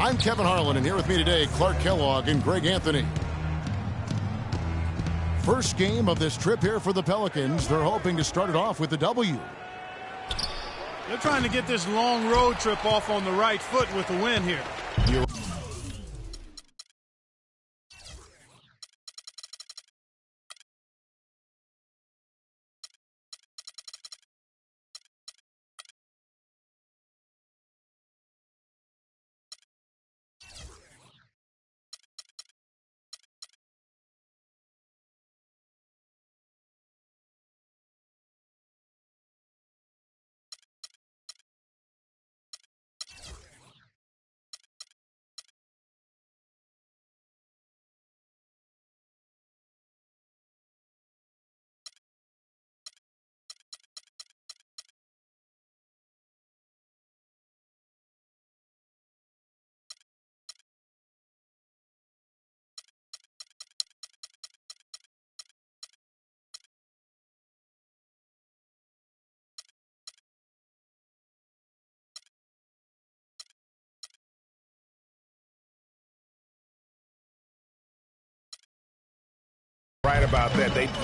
I'm Kevin Harlan, and here with me today, Clark Kellogg and Greg Anthony. First game of this trip here for the Pelicans. They're hoping to start it off with the W. They're trying to get this long road trip off on the right foot with the win here. Right about that.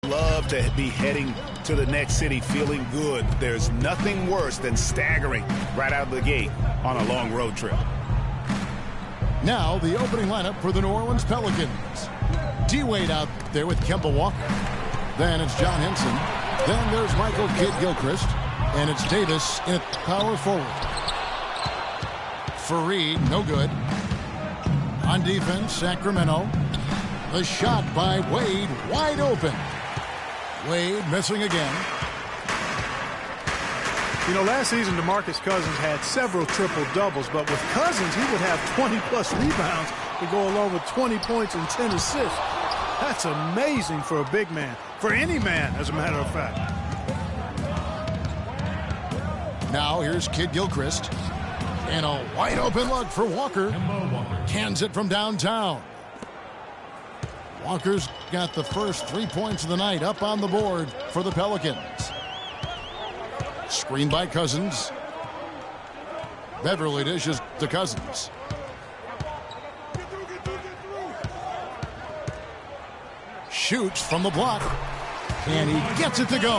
Love to be heading to the next city feeling good. There's nothing worse than staggering right out of the gate on a long road trip. Now the opening lineup for the New Orleans Pelicans. D-Wade out there with Kemba Walker. Then it's John Henson. Then there's Michael Kidd-Gilchrist. And it's Davis in power forward. Fareed, no good. On defense, Sacramento. The shot by Wade, wide open. Wade missing again. You know, last season, DeMarcus Cousins had several triple-doubles, but with Cousins, he would have 20-plus rebounds to go along with 20 points and 10 assists. That's amazing for a big man, for any man, as a matter of fact. Now here's Kidd-Gilchrist. And a wide-open look for Walker. Cans it from downtown. Walker's got the first 3 points of the night up on the board for the Pelicans. Screen by Cousins. Beverly dishes to Cousins. Shoots from the block. And he gets it to go.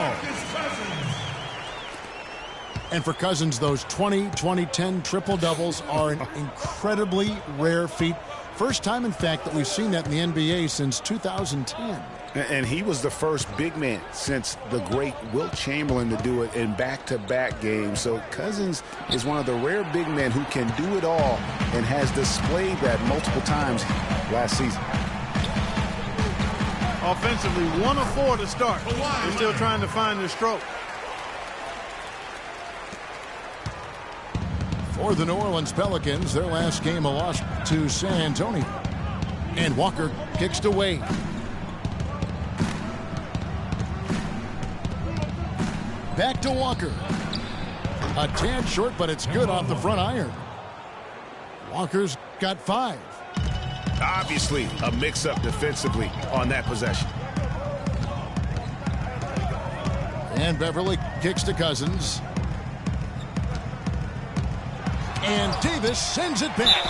And for Cousins, those 20, 20, 10 triple-doubles are an incredibly rare feat. First time, in fact, that we've seen that in the NBA since 2010. And he was the first big man since the great Wilt Chamberlain to do it in back-to-back games. So Cousins is one of the rare big men who can do it all and has displayed that multiple times last season. Offensively, 1 of 4 to start. They're still trying to find their stroke. For the New Orleans Pelicans, their last game a loss to San Antonio. And Walker kicks to Wade. Back to Walker. A tad short, but it's good off the front iron. Walker's got 5. Obviously, a mix-up defensively on that possession. And Beverly kicks to Cousins. And Davis sends it back.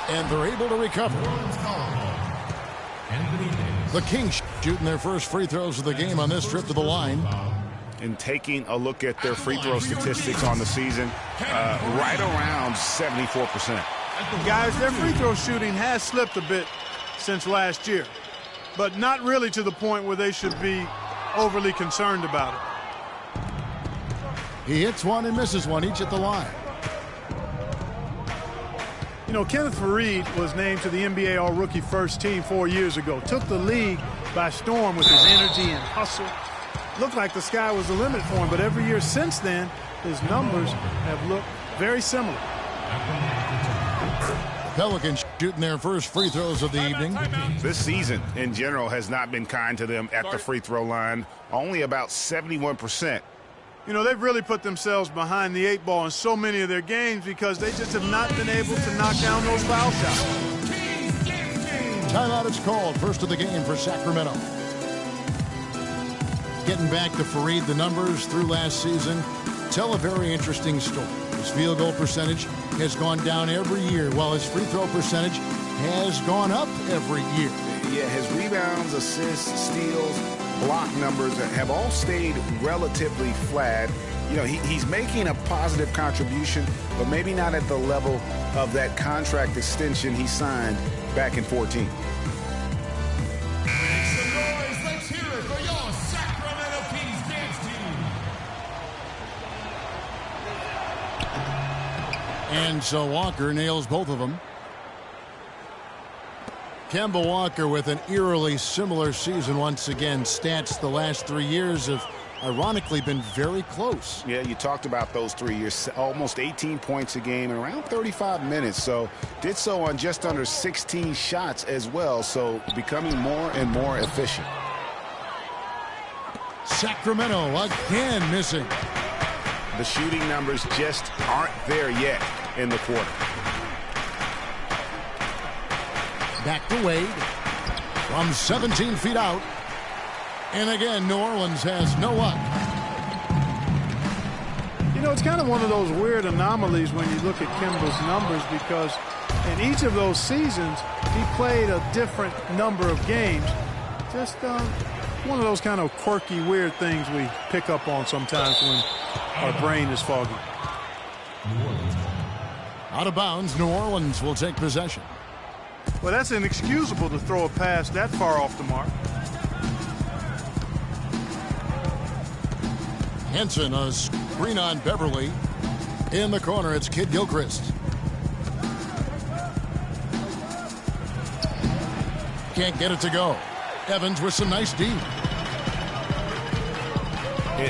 And they're able to recover. The Kings shooting their first free throws of the game on this trip to the line. And taking a look at their free throw statistics on the season, right around 74%. Guys, their free throw shooting has slipped a bit since last year, but not really to the point where they should be overly concerned about it. He hits one and misses one, each at the line. You know, Kenneth Faried was named to the NBA All-Rookie First Team 4 years ago. Took the league by storm with his energy and hustle. Looked like the sky was the limit for him, but every year since then, his numbers have looked very similar. Pelicans shooting their first free throws of the evening. This season, in general, has not been kind to them at the free throw line. Only about 71%. You know, they've really put themselves behind the 8 ball in so many of their games because they just have not been able to knock down those foul shots. Timeout is called. First of the game for Sacramento. Getting back to Faried, the numbers through last season tell a very interesting story. His field goal percentage has gone down every year, while his free throw percentage has gone up every year. Yeah, his rebounds, assists, steals, block numbers have all stayed relatively flat. You know, he's making a positive contribution, but maybe not at the level of that contract extension he signed back in 14. And so Walker nails both of them. Kemba Walker with an eerily similar season once again. Stats the last 3 years have ironically been very close. Yeah, you talked about those 3 years. Almost 18 points a game in around 35 minutes. So did so on just under 16 shots as well. So becoming more and more efficient. Sacramento again missing. The shooting numbers just aren't there yet in the quarter. Back to Wade from 17 feet out. And again, New Orleans has no luck. You know, it's kind of one of those weird anomalies when you look at Kemba's numbers because in each of those seasons, he played a different number of games. Just one of those kind of quirky, weird things we pick up on sometimes when our brain is foggy. Out of bounds, New Orleans will take possession. Well, that's inexcusable to throw a pass that far off the mark. Henson, a screen on Beverly. In the corner, it's Kid Gilchrist. Can't get it to go. Evans with some nice D.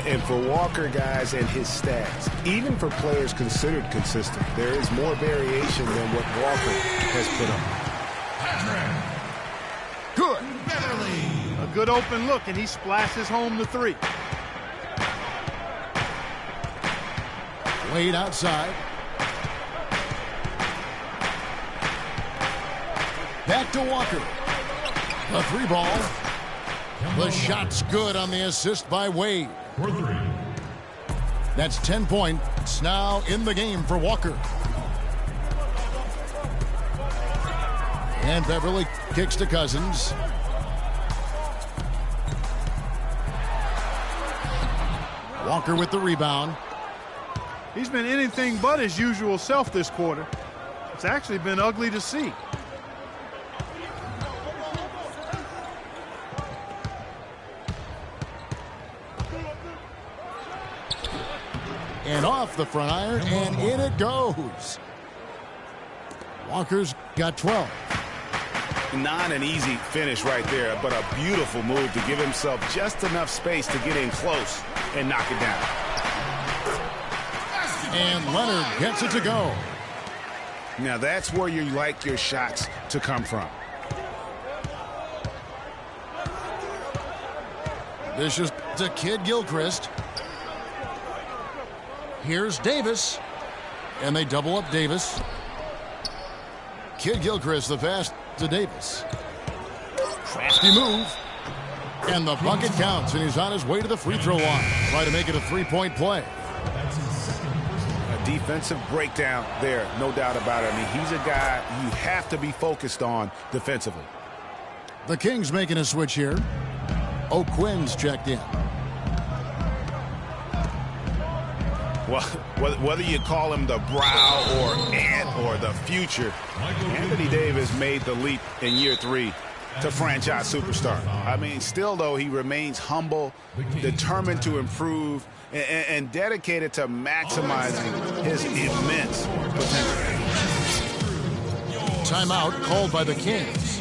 And for Walker, guys, and his stats, even for players considered consistent, there is more variation than what Walker has put up. Good. A good open look, and he splashes home the 3. Wade outside. Back to Walker. The 3 ball. The shot's good on the assist by Wade. That's 10 points now in the game for Walker. And Beverly kicks to Cousins. Walker with the rebound. He's been anything but his usual self this quarter. It's actually been ugly to see. And off the front iron, and in it goes. Walker's got 12. Not an easy finish right there, but a beautiful move to give himself just enough space to get in close and knock it down. And Leonard gets it to go. Now that's where you like your shots to come from. This is to Kid Gilchrist. Here's Davis. And they double up Davis. Kid Gilchrist, the pass to Davis. Crafty move. And the bucket counts, and he's on his way to the free throw line. Try to make it a 3-point play. A defensive breakdown there, no doubt about it. I mean, he's a guy you have to be focused on defensively. The Kings making a switch here. O'Quinn's checked in. Well, whether you call him the brow or ant or the future, Anthony Davis made the leap in year 3 to franchise superstar. I mean, still, though, he remains humble, determined to improve, and dedicated to maximizing his immense potential. timeout called by the Kings.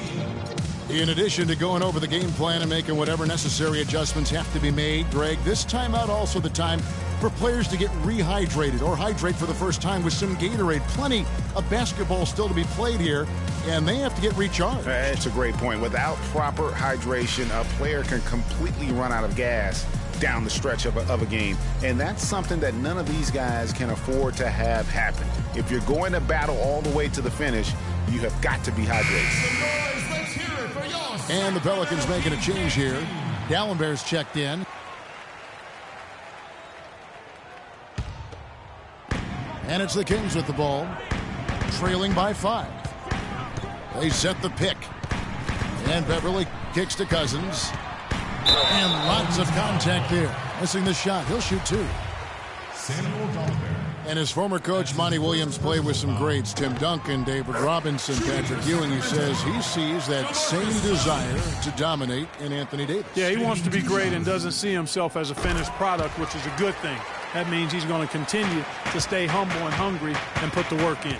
In addition to going over the game plan and making whatever necessary adjustments have to be made, Greg, this timeout also the time for players to get rehydrated or hydrate for the first time with some Gatorade. Plenty of basketball still to be played here, and they have to get recharged. That's a great point. Without proper hydration, a player can completely run out of gas down the stretch of a game. And that's something that none of these guys can afford to have happen. If you're going to battle all the way to the finish, you have got to be hydrated. And the Pelicans making a change here. Dallenberg's checked in. And it's the Kings with the ball, trailing by 5. They set the pick. And Beverly kicks to Cousins. And lots of contact there. Missing the shot. He'll shoot 2. Samuel Dallenberg. And his former coach, Monty Williams, played with some greats. Tim Duncan, David Robinson, Patrick Ewing. He says he sees that same desire to dominate in Anthony Davis. Yeah, he wants to be great and doesn't see himself as a finished product, which is a good thing. That means he's going to continue to stay humble and hungry and put the work in.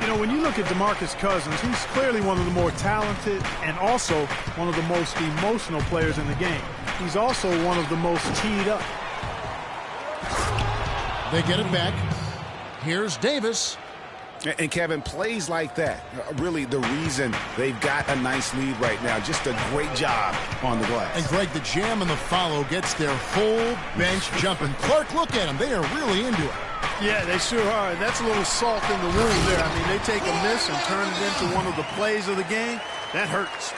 You know, when you look at DeMarcus Cousins, he's clearly one of the more talented and also one of the most emotional players in the game. He's also one of the most teed up. They get it back. Here's Davis. And Kevin, plays like that, really the reason they've got a nice lead right now. Just a great job on the glass. And Greg, the jam and the follow gets their whole bench jumping. Clark, look at them. They are really into it. Yeah, they sure are. That's a little salt in the wound there. I mean, they take a miss and turn it into one of the plays of the game. That hurts.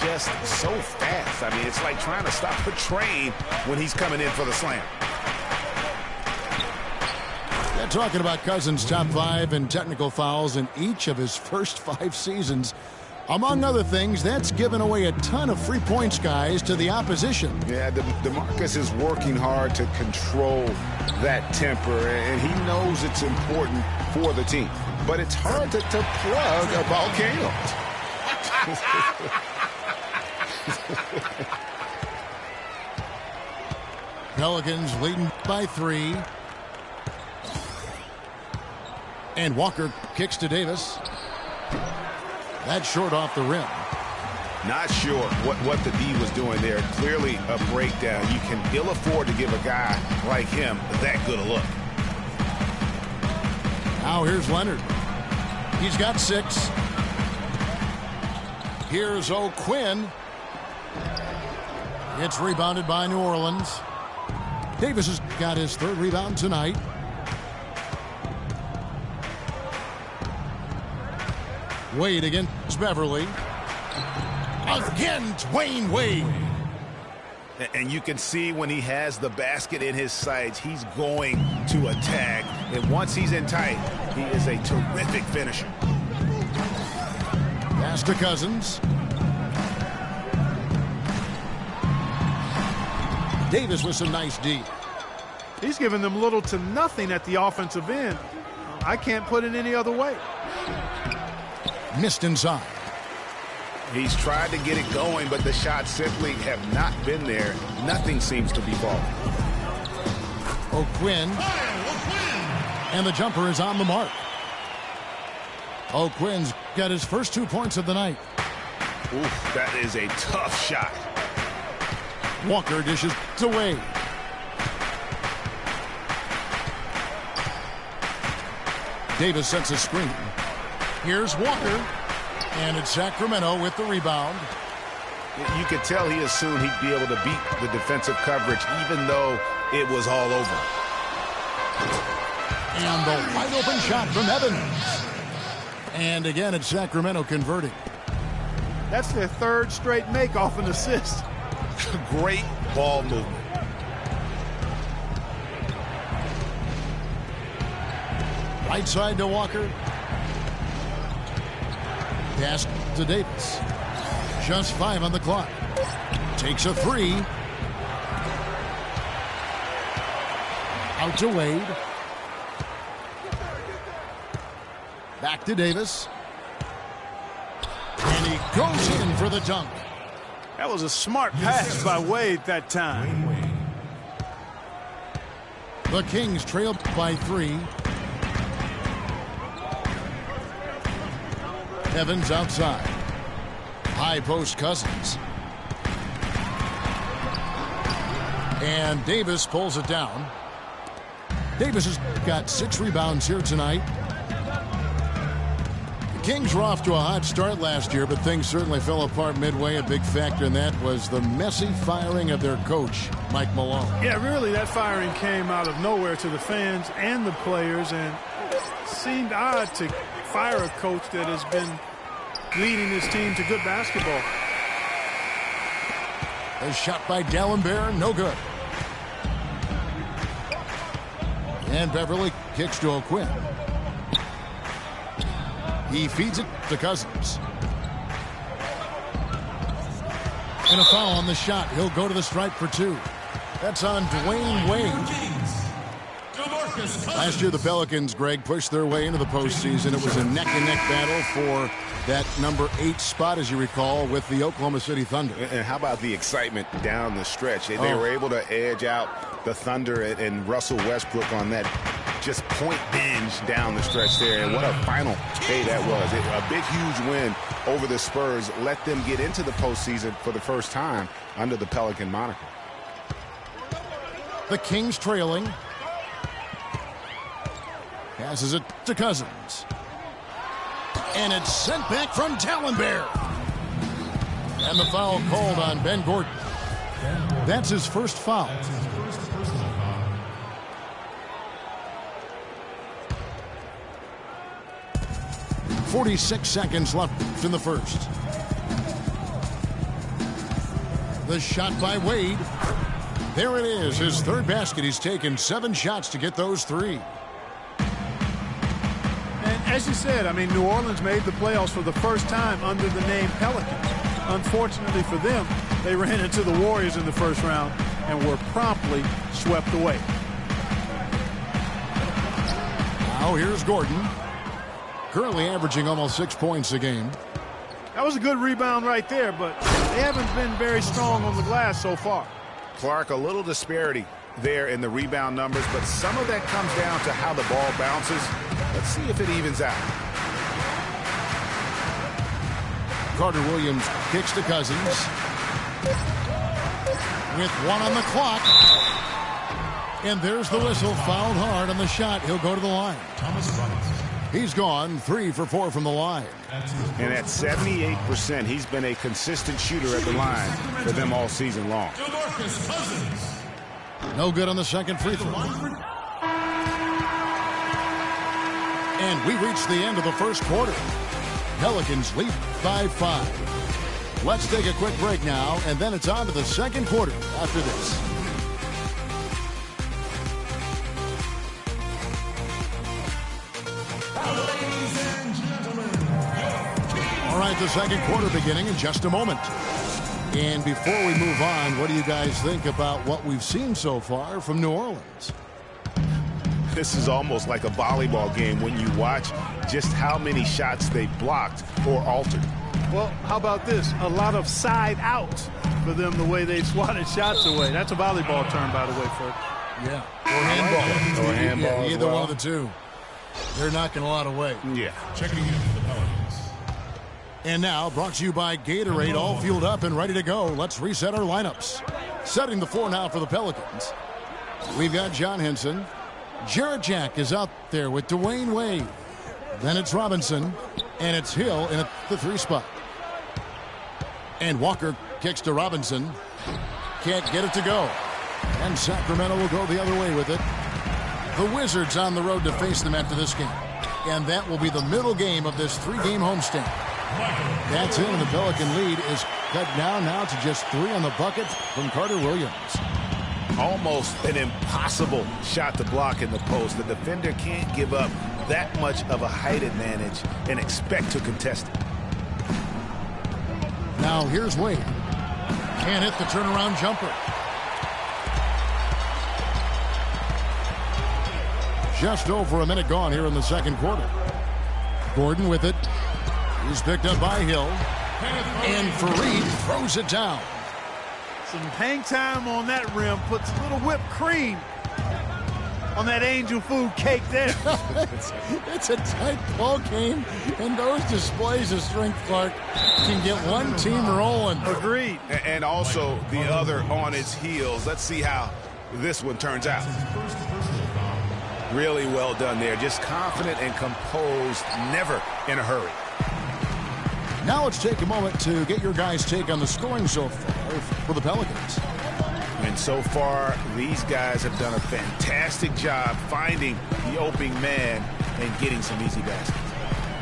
Just so fast. I mean, it's like trying to stop a train when he's coming in for the slam. They're talking about Cousins' top 5 in technical fouls in each of his first 5 seasons. Among other things, that's given away a ton of free points, guys, to the opposition. Yeah, DeMarcus is working hard to control that temper, and he knows it's important for the team. But it's hard to plug a volcano. Pelicans leading by 3. And Walker kicks to Davis. That's short off the rim. Not sure what the D was doing there. Clearly a breakdown. You can ill afford to give a guy like him that good a look. Now here's Leonard. He's got 6. Here's O'Quinn. It's rebounded by New Orleans. Davis has got his 3rd rebound tonight. Wade against Beverly. Again, Dwayne Wade. And you can see when he has the basket in his sights, he's going to attack. And once he's in tight, he is a terrific finisher. Pass to Cousins. Davis with some nice D. He's giving them little to nothing at the offensive end. I can't put it any other way. Missed inside. He's tried to get it going, but the shots simply have not been there. Nothing seems to be falling. O'Quinn. And the jumper is on the mark. O'Quinn's got his first 2 points of the night. Oof, that is a tough shot. Walker dishes to Wade. Davis sets a screen. Here's Walker. And it's Sacramento with the rebound. You could tell he assumed he'd be able to beat the defensive coverage, even though it was all over. And the wide open shot from Evans. And again, it's Sacramento converting. That's their 3rd straight make off an assist. Great ball movement. Right side to Walker. Pass to Davis. Just 5 on the clock. Takes a 3. Out to Wade. Back to Davis. And he goes in for the dunk. That was a smart pass by Wade that time. The The Kings trail by 3. Evans outside. High post Cousins. And Davis pulls it down. Davis has got 6 rebounds here tonight. The Kings were off to a hot start last year, but things certainly fell apart midway. A big factor in that was the messy firing of their coach, Mike Malone. Yeah, really, that firing came out of nowhere to the fans and the players, and it seemed odd to fire a coach that has been leading his team to good basketball. A shot by D'Alembert, no good. And Beverly kicks to O'Quinn. He feeds it to Cousins. And a foul on the shot. He'll go to the stripe for 2. That's on Dwayne Wade. Last year, the Pelicans, Greg, pushed their way into the postseason. It was a neck-and-neck battle for that number 8 spot, as you recall, with the Oklahoma City Thunder. And how about the excitement down the stretch? They were able to edge out the Thunder and Russell Westbrook on that just point binge down the stretch there. And what a final day that was. A big, huge win over the Spurs let them get into the postseason for the first time under the Pelican moniker. The Kings trailing. Passes it to Cousins. And it's sent back from D'Alembert. And the foul called on Ben Gordon. That's his first foul. 46 seconds left in the first. The shot by Wade. There it is, his third basket. He's taken 7 shots to get those 3. As you said, I mean, New Orleans made the playoffs for the first time under the name Pelicans. Unfortunately for them, they ran into the Warriors in the first round and were promptly swept away. Now here's Gordon. Currently averaging almost 6 points a game. That was a good rebound right there, but they haven't been very strong on the glass so far. Clark, a little disparity there in the rebound numbers, but some of that comes down to how the ball bounces. Let's see if it evens out. Carter Williams kicks to Cousins. With 1 on the clock. And there's the whistle. Fouled hard on the shot. He'll go to the line. He's gone 3 for 4 from the line. And at 78%, he's been a consistent shooter at the line for them all season long. No good on the second free throw. And we reach the end of the first quarter. Pelicans lead by 5. Let's take a quick break now, and then it's on to the second quarter after this. All right, the second quarter beginning in just a moment. And before we move on, what do you guys think about what we've seen so far from New Orleans? This is almost like a volleyball game when you watch just how many shots they blocked or altered. Well, how about this? A lot of side out for them, the way they swatted shots away. That's a volleyball term, by the way, Fred. Yeah. Or handball. Or handball. Yeah, either one of the two. They're knocking a lot away. Yeah. Checking in for the Pelicans. And now, brought to you by Gatorade, all fueled up and ready to go. Let's reset our lineups. Setting the floor now for the Pelicans. We've got John Henson. Jarrett Jack is out there with Dwayne Wade. Then it's Robinson. And it's Hill in the 3 spot. And Walker kicks to Robinson. Can't get it to go. And Sacramento will go the other way with it. The Wizards on the road to face them after this game. And that will be the middle game of this 3-game homestand. That's it, and the Pelican lead is cut down now to just 3 on the bucket from Carter Williams. Almost an impossible shot to block in the post. The defender can't give up that much of a height advantage and expect to contest it. Now here's Wade. Can't hit the turnaround jumper. Just over a minute gone here in the second quarter. Gordon with it. He's picked up by Hill. And Fareed throws it down. Some hang time on that rim puts a little whipped cream on that angel food cake there. It's a tight ball game, and those displays of strength, Clark, can get one team rolling. Agreed. And also the other on its heels. Let's see how this one turns out. Really well done there. Just confident and composed, never in a hurry. Now let's take a moment to get your guys' take on the scoring so far for the Pelicans. And so far, these guys have done a fantastic job finding the opening man and getting some easy baskets.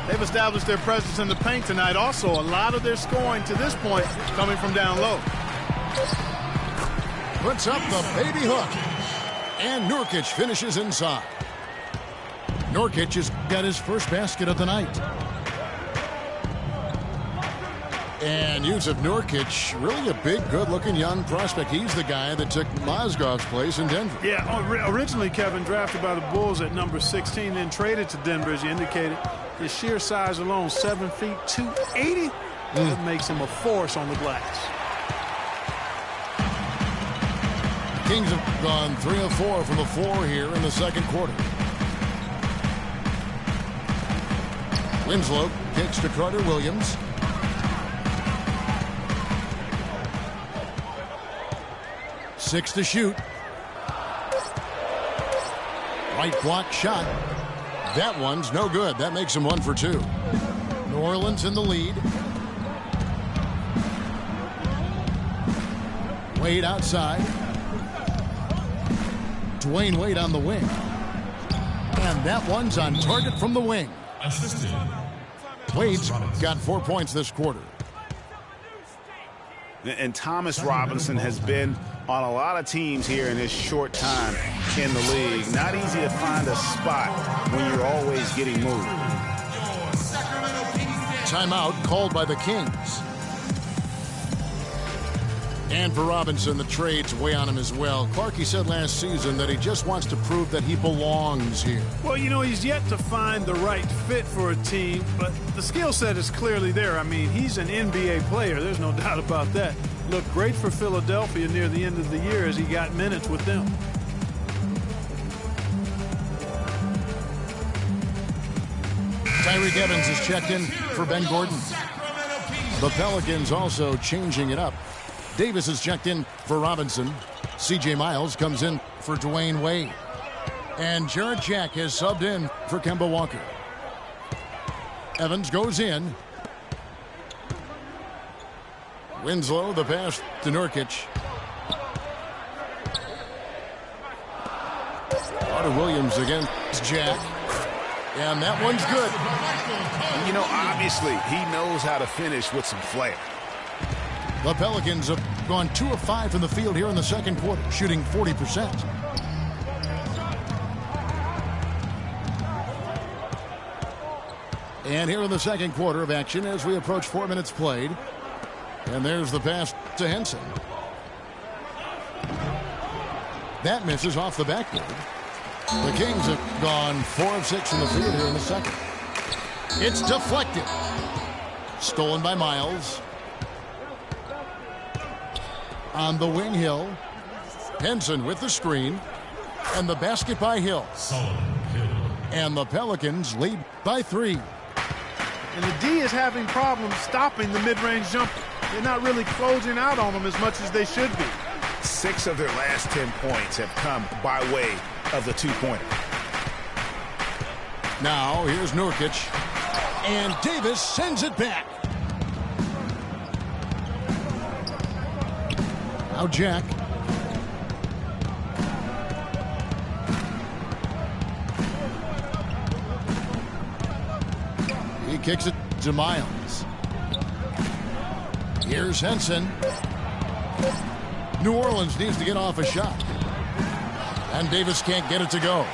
They've established their presence in the paint tonight. Also, a lot of their scoring to this point coming from down low. Puts up the baby hook. And Nurkic finishes inside. Nurkic has got his first basket of the night. And Jusuf Nurkic, really a big, good-looking young prospect. He's the guy that took Mozgov's place in Denver. Yeah, originally, Kevin, drafted by the Bulls at number 16, then traded to Denver, as you indicated. His sheer size alone, 7 feet, 280. That makes him a force on the glass. Kings have gone 3 of 4 from the floor here in the second quarter. Winslow kicks to Carter Williams. Six to shoot. Right block shot. That one's no good. That makes him 1 for 2. New Orleans in the lead. Wade outside. Dwayne Wade on the wing. And that one's on target from the wing. Assisted. Wade's got 4 points this quarter. And Thomas Robinson has been on a lot of teams here in his short time in the league. Not easy to find a spot when you're always getting moved. Timeout called by the Kings. And for Robinson, the trade's way on him as well. Clarkie said last season that he just wants to prove that he belongs here. Well, you know, he's yet to find the right fit for a team, but the skill set is clearly there. I mean, he's an NBA player. There's no doubt about that. Looked great for Philadelphia near the end of the year as he got minutes with them. Tyreke Evans is checked in for Ben Gordon. The Pelicans also changing it up. Davis is checked in for Robinson. C.J. Miles comes in for Dwayne Wade. And Jarrett Jack has subbed in for Kemba Walker. Evans goes in. Winslow, the pass to Nurkic. Carter Williams against Jack. And that one's good. You know, obviously, he knows how to finish with some flair. The Pelicans have gone 2 of 5 from the field here in the second quarter, shooting 40%. And here in the second quarter of action as we approach 4 minutes played. And there's the pass to Henson. That misses off the backboard. The Kings have gone 4 of 6 from the field here in the second. It's deflected. Stolen by Miles. On the wing, Hill. Henson with the screen. And the basket by Hill. And the Pelicans lead by 3. And the D is having problems stopping the mid-range jumper. They're not really closing out on them as much as they should be. 6 of their last 10 points have come by way of the two-pointer. Now here's Nurkic. And Davis sends it back. Now Jack. He kicks it to Miles. Here's Henson. New Orleans needs to get off a shot. And Davis can't get it to go.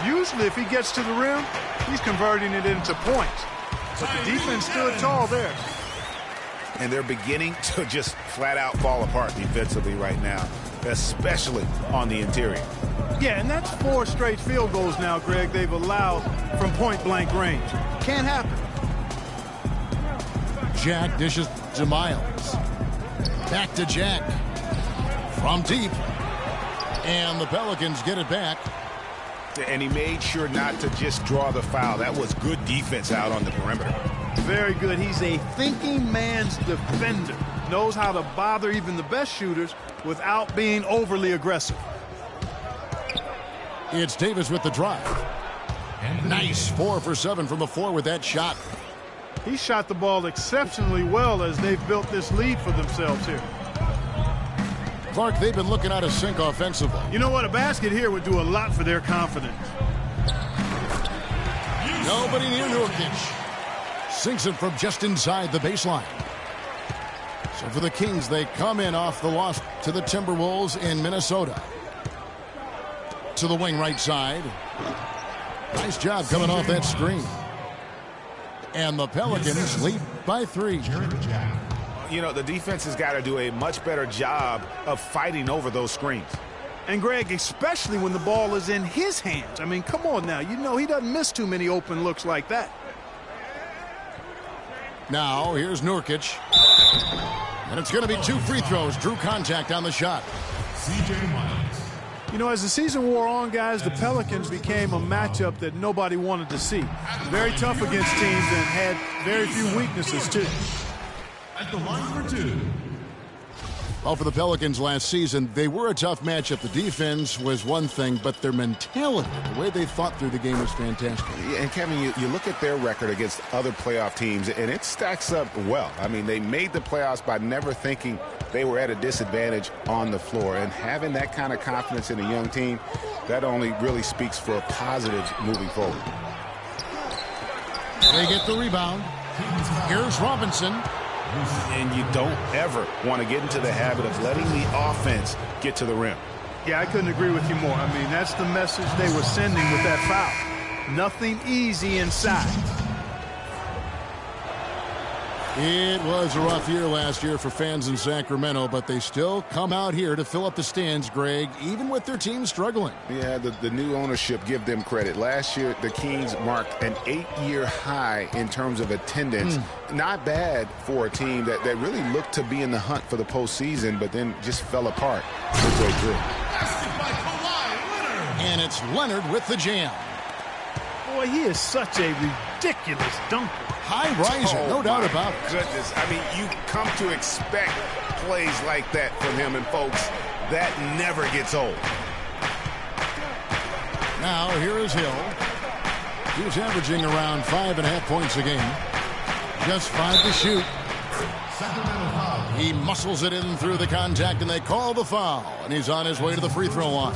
Usually if he gets to the rim, he's converting it into points. But the defense stood tall there. And they're beginning to just flat out fall apart defensively right now, especially on the interior. Yeah, and that's 4 straight field goals now, Greg, they've allowed from point-blank range. Can't happen. Jack dishes to Miles. Back to Jack. From deep. And the Pelicans get it back. And he made sure not to just draw the foul. That was good defense out on the perimeter. Very good. He's a thinking man's defender. Knows how to bother even the best shooters without being overly aggressive. It's Davis with the drive. Nice 4 for 7 from the floor with that shot. He shot the ball exceptionally well as they've built this lead for themselves here. Clark, they've been looking out of sync offensively. You know what? A basket here would do a lot for their confidence. Nobody near Nurkic. Sinks it from just inside the baseline. So for the Kings, they come in off the loss to the Timberwolves in Minnesota. To the wing right side. Nice job coming off that screen. And the Pelicans lead by 3. You know, the defense has got to do a much better job of fighting over those screens. And, Greg, especially when the ball is in his hands. I mean, come on now. You know he doesn't miss too many open looks like that. Now, here's Nurkic. And it's going to be 2 free throws. Drew contact on the shot. C.J. Miles. You know, as the season wore on, guys, the Pelicans became a matchup that nobody wanted to see. Very tough against teams and had very few weaknesses, too. At the line for 2. Well, for the Pelicans last season, they were a tough matchup. The defense was one thing, but their mentality, the way they thought through the game was fantastic. Yeah, and Kevin, you look at their record against other playoff teams, and it stacks up well. I mean, they made the playoffs by never thinking they were at a disadvantage on the floor. And having that kind of confidence in a young team, that only really speaks for a positive moving forward. They get the rebound. Here's Robinson. And you don't ever want to get into the habit of letting the offense get to the rim. Yeah, I couldn't agree with you more. I mean, that's the message they were sending with that foul. Nothing easy inside. It was a rough year last year for fans in Sacramento, but they still come out here to fill up the stands, Greg, even with their team struggling. Yeah, the new ownership, give them credit. Last year, the Kings marked an 8-year high in terms of attendance. Not bad for a team that really looked to be in the hunt for the postseason, but then just fell apart midway through. And it's Leonard with the jam. Boy, he is such a ridiculous dunker. High riser, no doubt about it. Goodness, I mean, you come to expect plays like that from him, and folks, that never gets old. Now, here is Hill. He's averaging around 5.5 points a game. Just 5 to shoot. He muscles it in through the contact, and they call the foul. And he's on his way to the free throw line.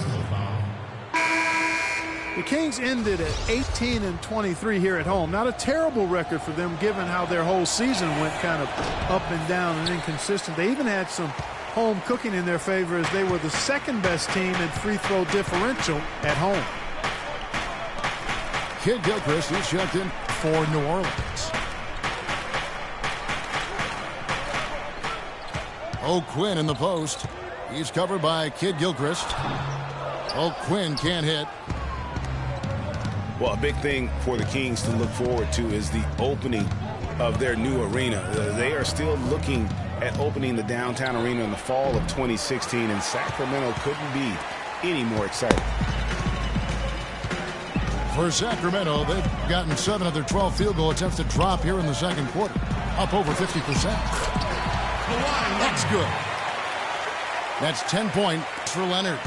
The Kings ended at 18-23 here at home. Not a terrible record for them given how their whole season went kind of up and down and inconsistent. They even had some home cooking in their favor as they were the second best team in free throw differential at home. Kid Gilchrist is checked in for New Orleans. O'Quinn in the post. He's covered by Kid Gilchrist. O'Quinn can't hit. Well, a big thing for the Kings to look forward to is the opening of their new arena. They are still looking at opening the downtown arena in the fall of 2016, and Sacramento couldn't be any more excited. For Sacramento, they've gotten 7 of their 12 field goal attempts to drop here in the second quarter. Up over 50%. That's good. That's 10 points for Leonard.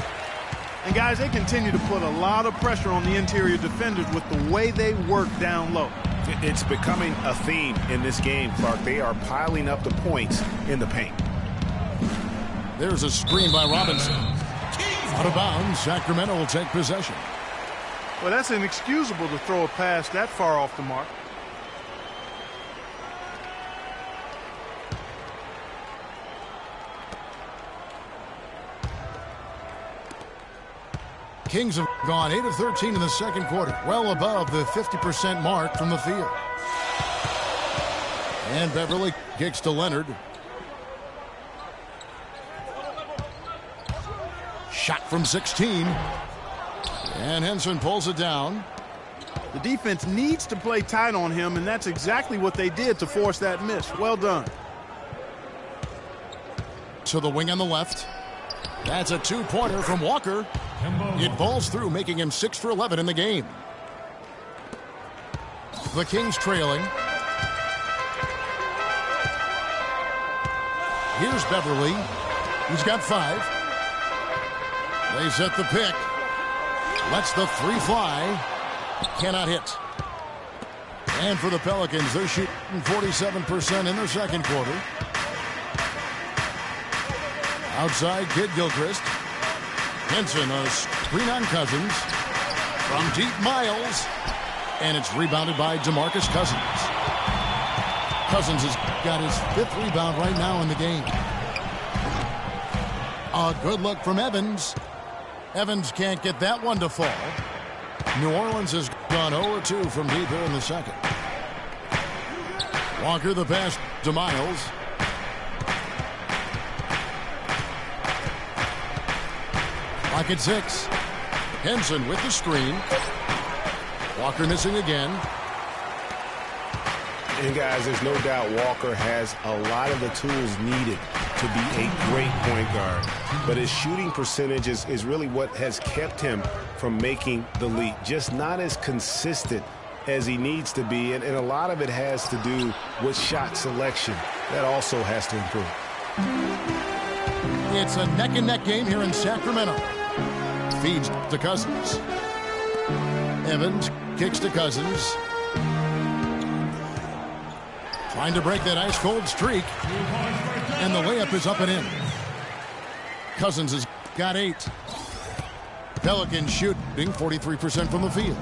And, guys, they continue to put a lot of pressure on the interior defenders with the way they work down low. It's becoming a theme in this game, Clark. They are piling up the points in the paint. There's a screen by Robinson. Out of bounds, Sacramento will take possession. Well, that's inexcusable to throw a pass that far off the mark. Kings have gone 8 of 13 in the second quarter, well above the 50% mark from the field. And Beverly kicks to Leonard. Shot from 16. And Henson pulls it down. The defense needs to play tight on him, and that's exactly what they did to force that miss. Well done. To the wing on the left. That's a 2-pointer from Walker. It falls through, making him 6 for 11 in the game. The Kings trailing. Here's Beverly. He's got 5. They set the pick. Lets the 3 fly. Cannot hit. And for the Pelicans, they're shooting 47% in their second quarter. Outside, Kid Gilchrist. Henson, a screen on Cousins. From deep, Miles. And it's rebounded by DeMarcus Cousins. Cousins has got his 5th rebound right now in the game. A good look from Evans. Evans can't get that one to fall. New Orleans has gone 0-2 from deep here in the second. Walker the pass to Miles. Clock at 6. Henson with the screen. Walker missing again. And guys, there's no doubt Walker has a lot of the tools needed to be a great point guard. But his shooting percentage is really what has kept him from making the leap. Just not as consistent as he needs to be. And a lot of it has to do with shot selection. That also has to improve. It's a neck-and-neck game here in Sacramento. Feeds to Cousins. Evans kicks to Cousins. Trying to break that ice-cold streak. And the layup is up and in. Cousins has got 8. Pelicans shooting 43% from the field.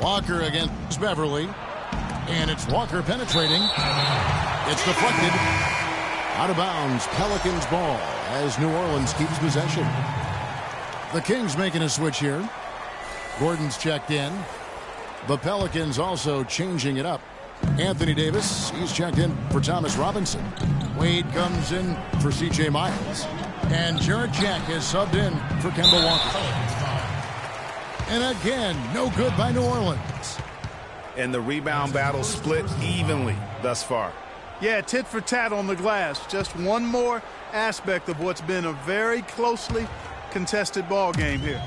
Walker against Beverly. And it's Walker penetrating. It's deflected. Out of bounds, Pelicans ball as New Orleans keeps possession. The Kings making a switch here. Gordon's checked in. The Pelicans also changing it up. Anthony Davis, he's checked in for Thomas Robinson. Wade comes in for C.J. Miles. And Jarrett Jack is subbed in for Kemba Walker. And again, no good by New Orleans. And the rebound battle split evenly thus far. Yeah, tit for tat on the glass. Just one more aspect of what's been a very closely contested ball game here.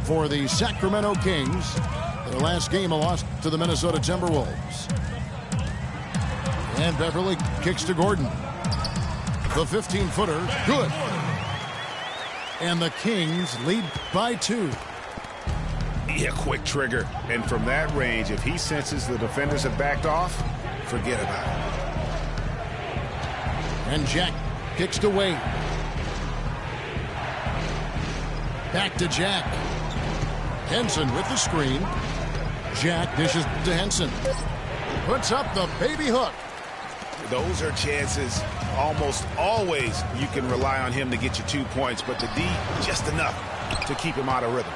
For the Sacramento Kings, their last game a loss to the Minnesota Timberwolves. And Beverly kicks to Gordon. The 15-footer, good. And the Kings lead by 2. Yeah, quick trigger. And from that range, if he senses the defenders have backed off, forget about it. And Jack kicks to Wade. Back to Jack. Henson with the screen. Jack dishes to Henson. Puts up the baby hook. Those are chances almost always you can rely on him to get you 2 points, but the D just enough to keep him out of rhythm.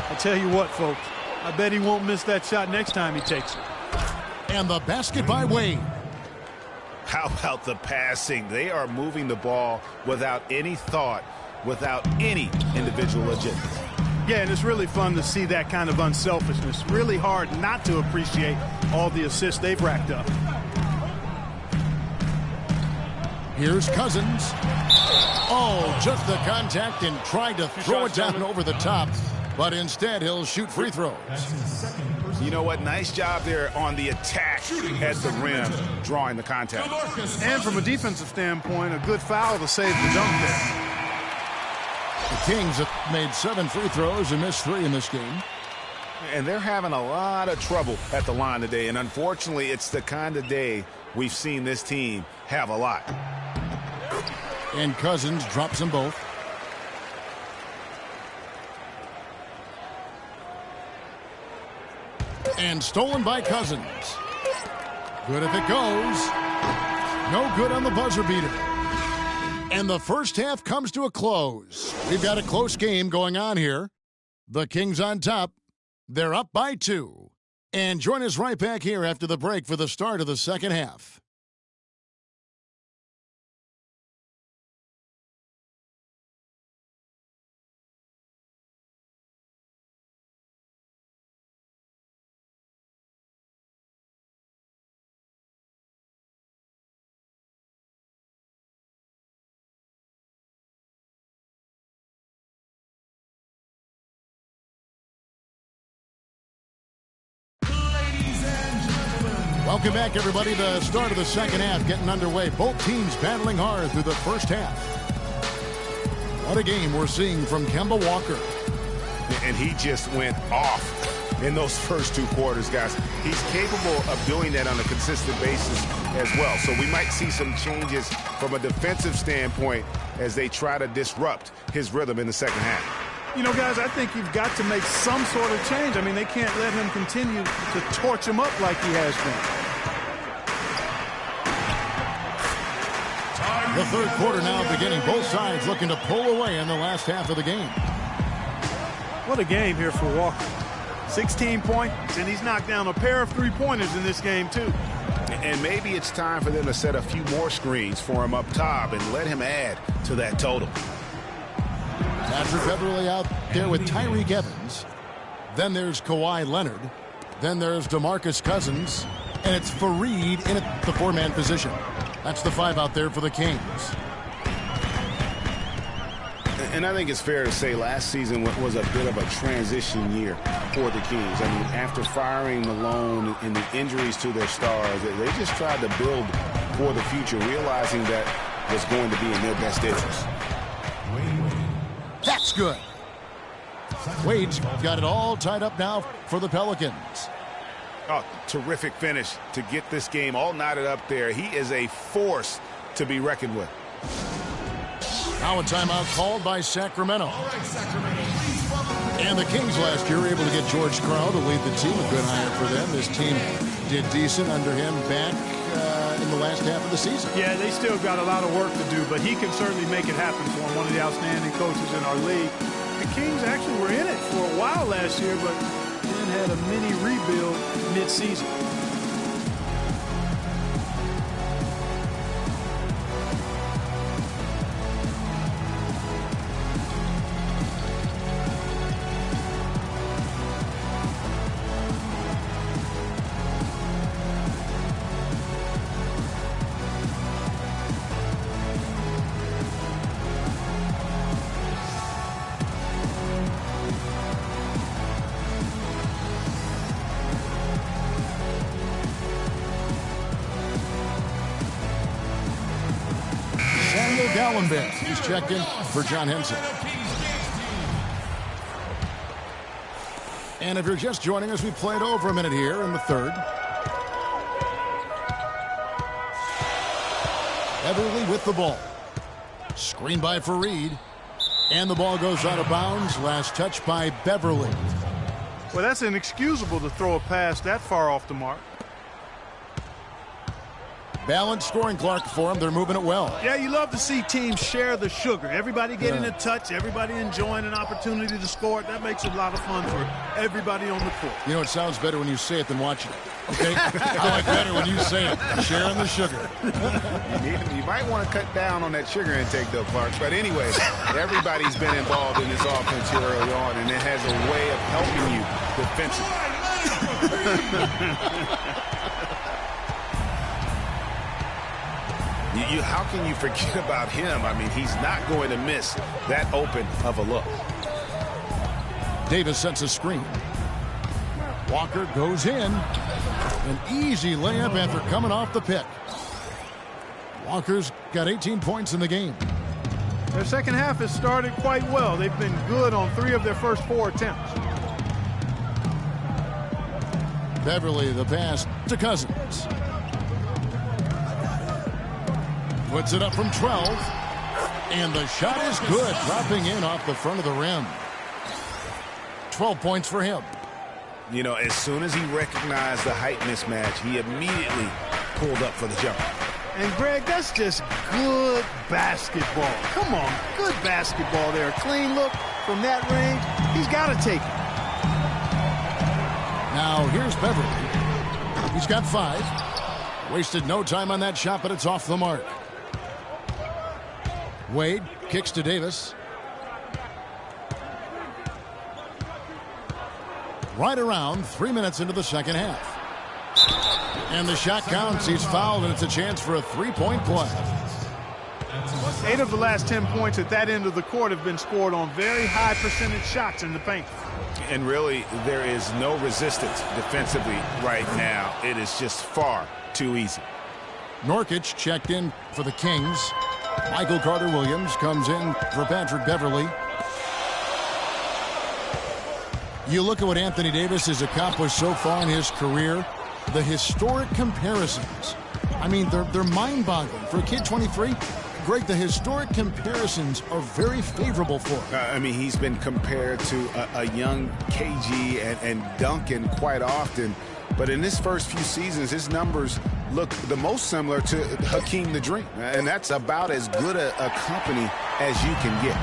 I tell you what, folks, I bet he won't miss that shot next time he takes it. And the basket by Wade. How about the passing? They are moving the ball without any thought, without any individual agenda. Yeah, and it's really fun to see that kind of unselfishness. Really hard not to appreciate all the assists they've racked up. Here's Cousins. Oh, just the contact and tried to throw it down over the top. But instead, he'll shoot free throws. You know what? Nice job there on the attack at the rim, drawing the contact. And from a defensive standpoint, a good foul to save the dunk there. The Kings have made 7 free throws and missed 3 in this game. And they're having a lot of trouble at the line today. And unfortunately, it's the kind of day we've seen this team have a lot. And Cousins drops them both. And stolen by Cousins. Good if it goes. No good on the buzzer beater. And the first half comes to a close. We've got a close game going on here. The Kings on top. They're up by 2. And join us right back here after the break for the start of the second half. Welcome back, everybody. The start of the second half getting underway. Both teams battling hard through the first half. What a game we're seeing from Kemba Walker. And he just went off in those first 2 quarters, guys. He's capable of doing that on a consistent basis as well. So we might see some changes from a defensive standpoint as they try to disrupt his rhythm in the second half. You know, guys, I think you've got to make some sort of change. I mean, they can't let him continue to torch him up like he has been. The third quarter now beginning. Both sides looking to pull away in the last half of the game. What a game here for Walker. 16 points, and he's knocked down a pair of three-pointers in this game, too. And maybe it's time for them to set a few more screens for him up top and let him add to that total. Patrick Beverley out there with Tyreke Evans. Then there's Kawhi Leonard. Then there's DeMarcus Cousins. And it's Fareed in at the 4-man position. That's the 5 out there for the Kings. And I think it's fair to say last season was a bit of a transition year for the Kings. I mean, after firing Malone and the injuries to their stars, they just tried to build for the future, realizing that was going to be in their best interest. That's good. Wade's got it all tied up now for the Pelicans. Oh, terrific finish to get this game all knotted up there. He is a force to be reckoned with. Now a timeout called by Sacramento. And the Kings last year were able to get George Karl to lead the team. A good hire for them. This team did decent under him back in the last half of the season. Yeah, they still got a lot of work to do, but he can certainly make it happen for him. One of the outstanding coaches in our league. The Kings actually were in it for a while last year, but then had a mini rebuild mid-season. Gallenbeck, he's checked in for John Henson. And if you're just joining us, we played over a minute here in the third. Beverley with the ball. Screen by Fareed. And the ball goes out of bounds. Last touch by Beverley. Well, that's inexcusable to throw a pass that far off the mark. Balanced scoring clock for them. They're moving it well. Yeah, you love to see teams share the sugar. Everybody getting a touch, everybody enjoying an opportunity to score it. That makes it a lot of fun for everybody on the court. You know, it sounds better when you say it than watching it. Okay? I like better when you say it. Sharing the sugar. You might want to cut down on that sugar intake, though, Clark. But anyway, everybody's been involved in this offense here early on, and it has a way of helping you defensively. How can you forget about him? I mean, he's not going to miss that open of a look. Davis sets a screen. Walker goes in. An easy layup after coming off the pick. Walker's got 18 points in the game. Their second half has started quite well. They've been good on 3 of their first 4 attempts. Beverley, the pass to Cousins. Puts it up from 12. And the shot is good, dropping in off the front of the rim. 12 points for him. You know, as soon as he recognized the height mismatch, he immediately pulled up for the jumper. And, Greg, that's just good basketball. Come on, good basketball there. A clean look from that range. He's got to take it. Now, here's Beverley. He's got 5. Wasted no time on that shot, but it's off the mark. Wade kicks to Davis. Right around 3 minutes into the second half. And the shot counts. He's fouled, and it's a chance for a 3-point play. 8 of the last 10 points at that end of the court have been scored on very high percentage shots in the paint. And really, there is no resistance defensively right now. It is just far too easy. Nurkic checked in for the Kings. Michael Carter-Williams comes in for Patrick Beverley. You look at what Anthony Davis has accomplished so far in his career. The historic comparisons. I mean, they're mind-boggling. For a kid 23, Greg, the historic comparisons are very favorable for him. I mean, he's been compared to a young KG and Duncan quite often. But in his first few seasons, his numbers look the most similar to Hakeem the Dream. And that's about as good a company as you can get.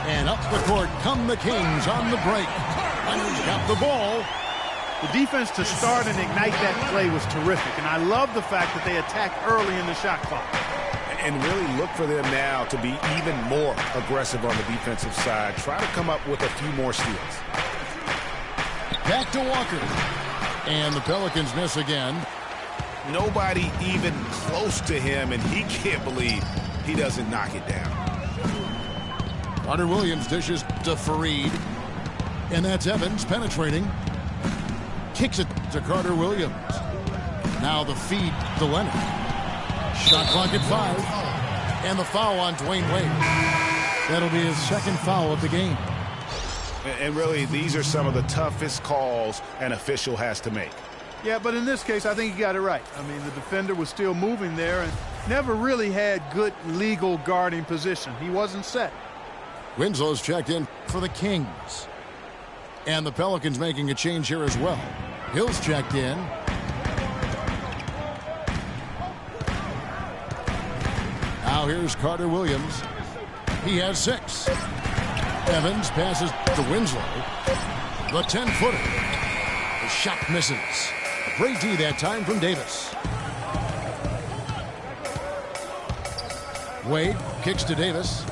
And up the court come the Kings on the break. Leonard's got the ball. The defense to start and ignite that play was terrific. And I love the fact that they attacked early in the shot clock. And really look for them now to be even more aggressive on the defensive side. Try to come up with a few more steals. Back to Walker. And the Pelicans miss again. Nobody even close to him, and he can't believe he doesn't knock it down. Carter-Williams dishes to Fareed. And that's Evans penetrating. Kicks it to Carter-Williams. Now the feed to Leonard. Shot clock at 5. And the foul on Dwayne Wade. That'll be his second foul of the game. And really, these are some of the toughest calls an official has to make. Yeah, but in this case, I think he got it right. I mean, the defender was still moving there and never really had good legal guarding position. He wasn't set. Winslow's checked in for the Kings. And the Pelicans making a change here as well. Hill's checked in. Now here's Carter-Williams. He has 6. Evans passes to Winslow. The 10-footer. The shot misses. A great D that time from Davis. Wade kicks to Davis.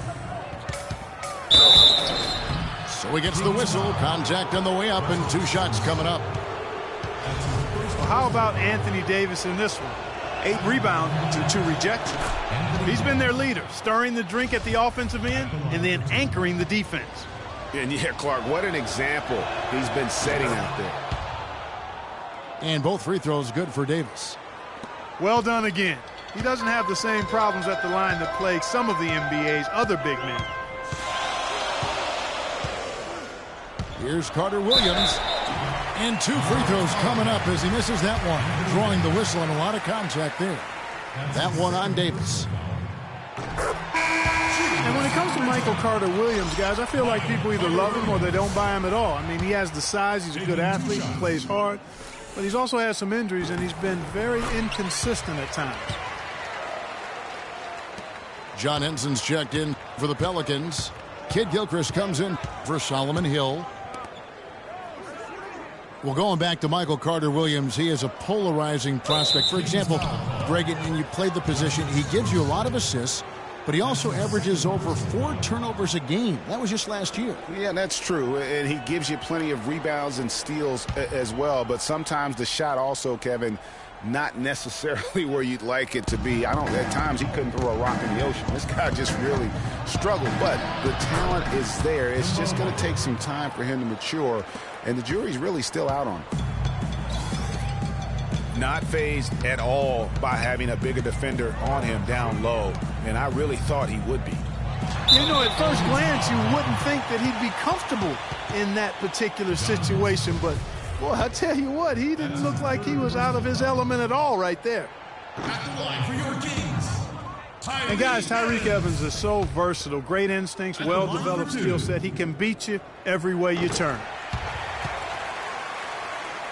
So he gets the whistle. Contact on the way up and 2 shots coming up. Well, how about Anthony Davis in this one? 8 rebounds to 2 rejections. He's been their leader, stirring the drink at the offensive end and then anchoring the defense. And yeah, Clark, what an example he's been setting out there. And both free throws good for Davis. Well done again. He doesn't have the same problems at the line that plague some of the NBA's other big men. Here's Carter-Williams. And 2 free throws coming up as he misses that one. Drawing the whistle and a lot of contact there. That one on Davis. And when it comes to Michael Carter-Williams, guys, I feel like people either love him or they don't buy him at all. I mean, he has the size. He's a good athlete. He plays hard. But he's also had some injuries, and he's been very inconsistent at times. John Henson's checked in for the Pelicans. Kid Gilchrist comes in for Solomon Hill. Well, going back to Michael Carter-Williams, he is a polarizing prospect. For example, Greg, and you played the position, he gives you a lot of assists, but he also averages over 4 turnovers a game. That was just last year. Yeah, that's true. And he gives you plenty of rebounds and steals as well. But sometimes the shot also, Kevin, not necessarily where you'd like it to be. At times he couldn't throw a rock in the ocean. This guy just really struggled. But the talent is there. It's just going to take some time for him to mature. And the jury's really still out on him. Not fazed at all by having a bigger defender on him down low. And I really thought he would be. You know, at first glance, you wouldn't think that he'd be comfortable in that particular situation. But, boy, I tell you what, he didn't look like he was out of his element at all right there. At the line for your Kings. And, guys, Tyreke Evans is so versatile. Great instincts, well-developed skill set. He can beat you every way you turn.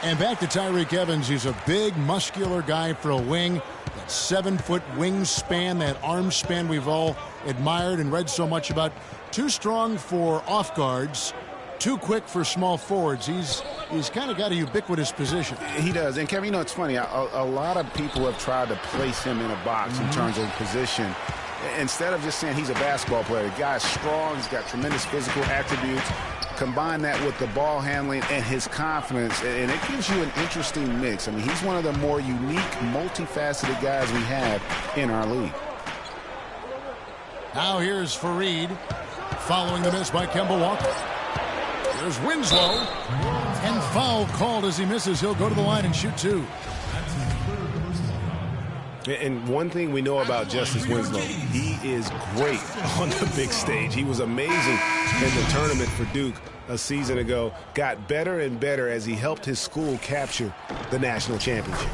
And back to Tyreke Evans. He's a big, muscular guy for a wing. That 7-foot wingspan, that arm span we've all admired and read so much about. Too strong for off guards, too quick for small forwards. He's kind of got a ubiquitous position. He does. And, Kevin, you know, it's funny. A lot of people have tried to place him in a box in terms of position. Instead of just saying he's a basketball player, the guy's strong. He's got tremendous physical attributes. Combine that with the ball handling and his confidence, and it gives you an interesting mix. I mean, he's one of the more unique, multifaceted guys we have in our league. Now here's Fareed following the miss by Kemba Walker. Here's Winslow. And foul called as he misses. He'll go to the line and shoot 2. And one thing we know about Justice Winslow, he is great on the big stage. He was amazing in the tournament for Duke a season ago. Got better and better as he helped his school capture the national championship.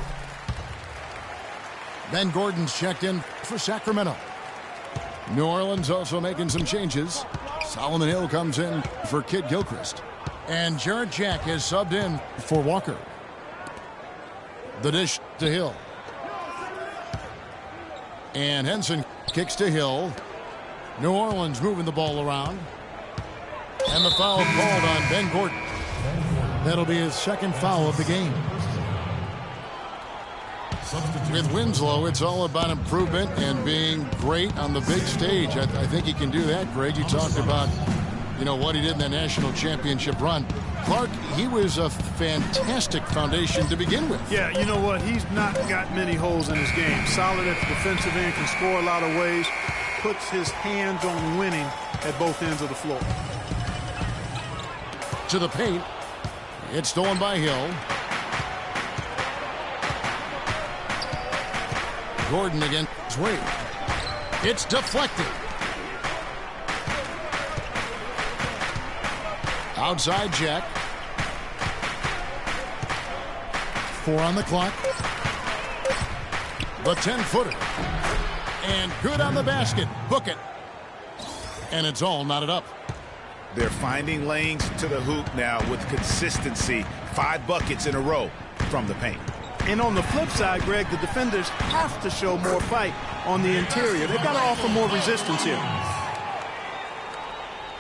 Ben Gordon's checked in for Sacramento. New Orleans also making some changes. Solomon Hill comes in for Kid Gilchrist. And Jarrett Jack is subbed in for Walker. The dish to Hill. And Henson kicks to Hill. New Orleans moving the ball around. And the foul called on Ben Gordon. That'll be his second foul of the game. With Winslow, it's all about improvement and being great on the big stage. I think he can do that, Greg. You talked about, what he did in the national championship run. Clark, he was a fantastic foundation to begin with. Yeah, you know what? He's not got many holes in his game. Solid at the defensive end, can score a lot of ways. Puts his hands on winning at both ends of the floor. To the paint. It's stolen by Hill. Gordon against Wade. It's deflected. Outside Jack. 4 on the clock. The 10-footer. And good on the basket. Book it. And it's all knotted up. They're finding lanes to the hoop now with consistency. 5 buckets in a row from the paint. And on the flip side, Greg, the defenders have to show more fight on the interior. They've got to offer more resistance here.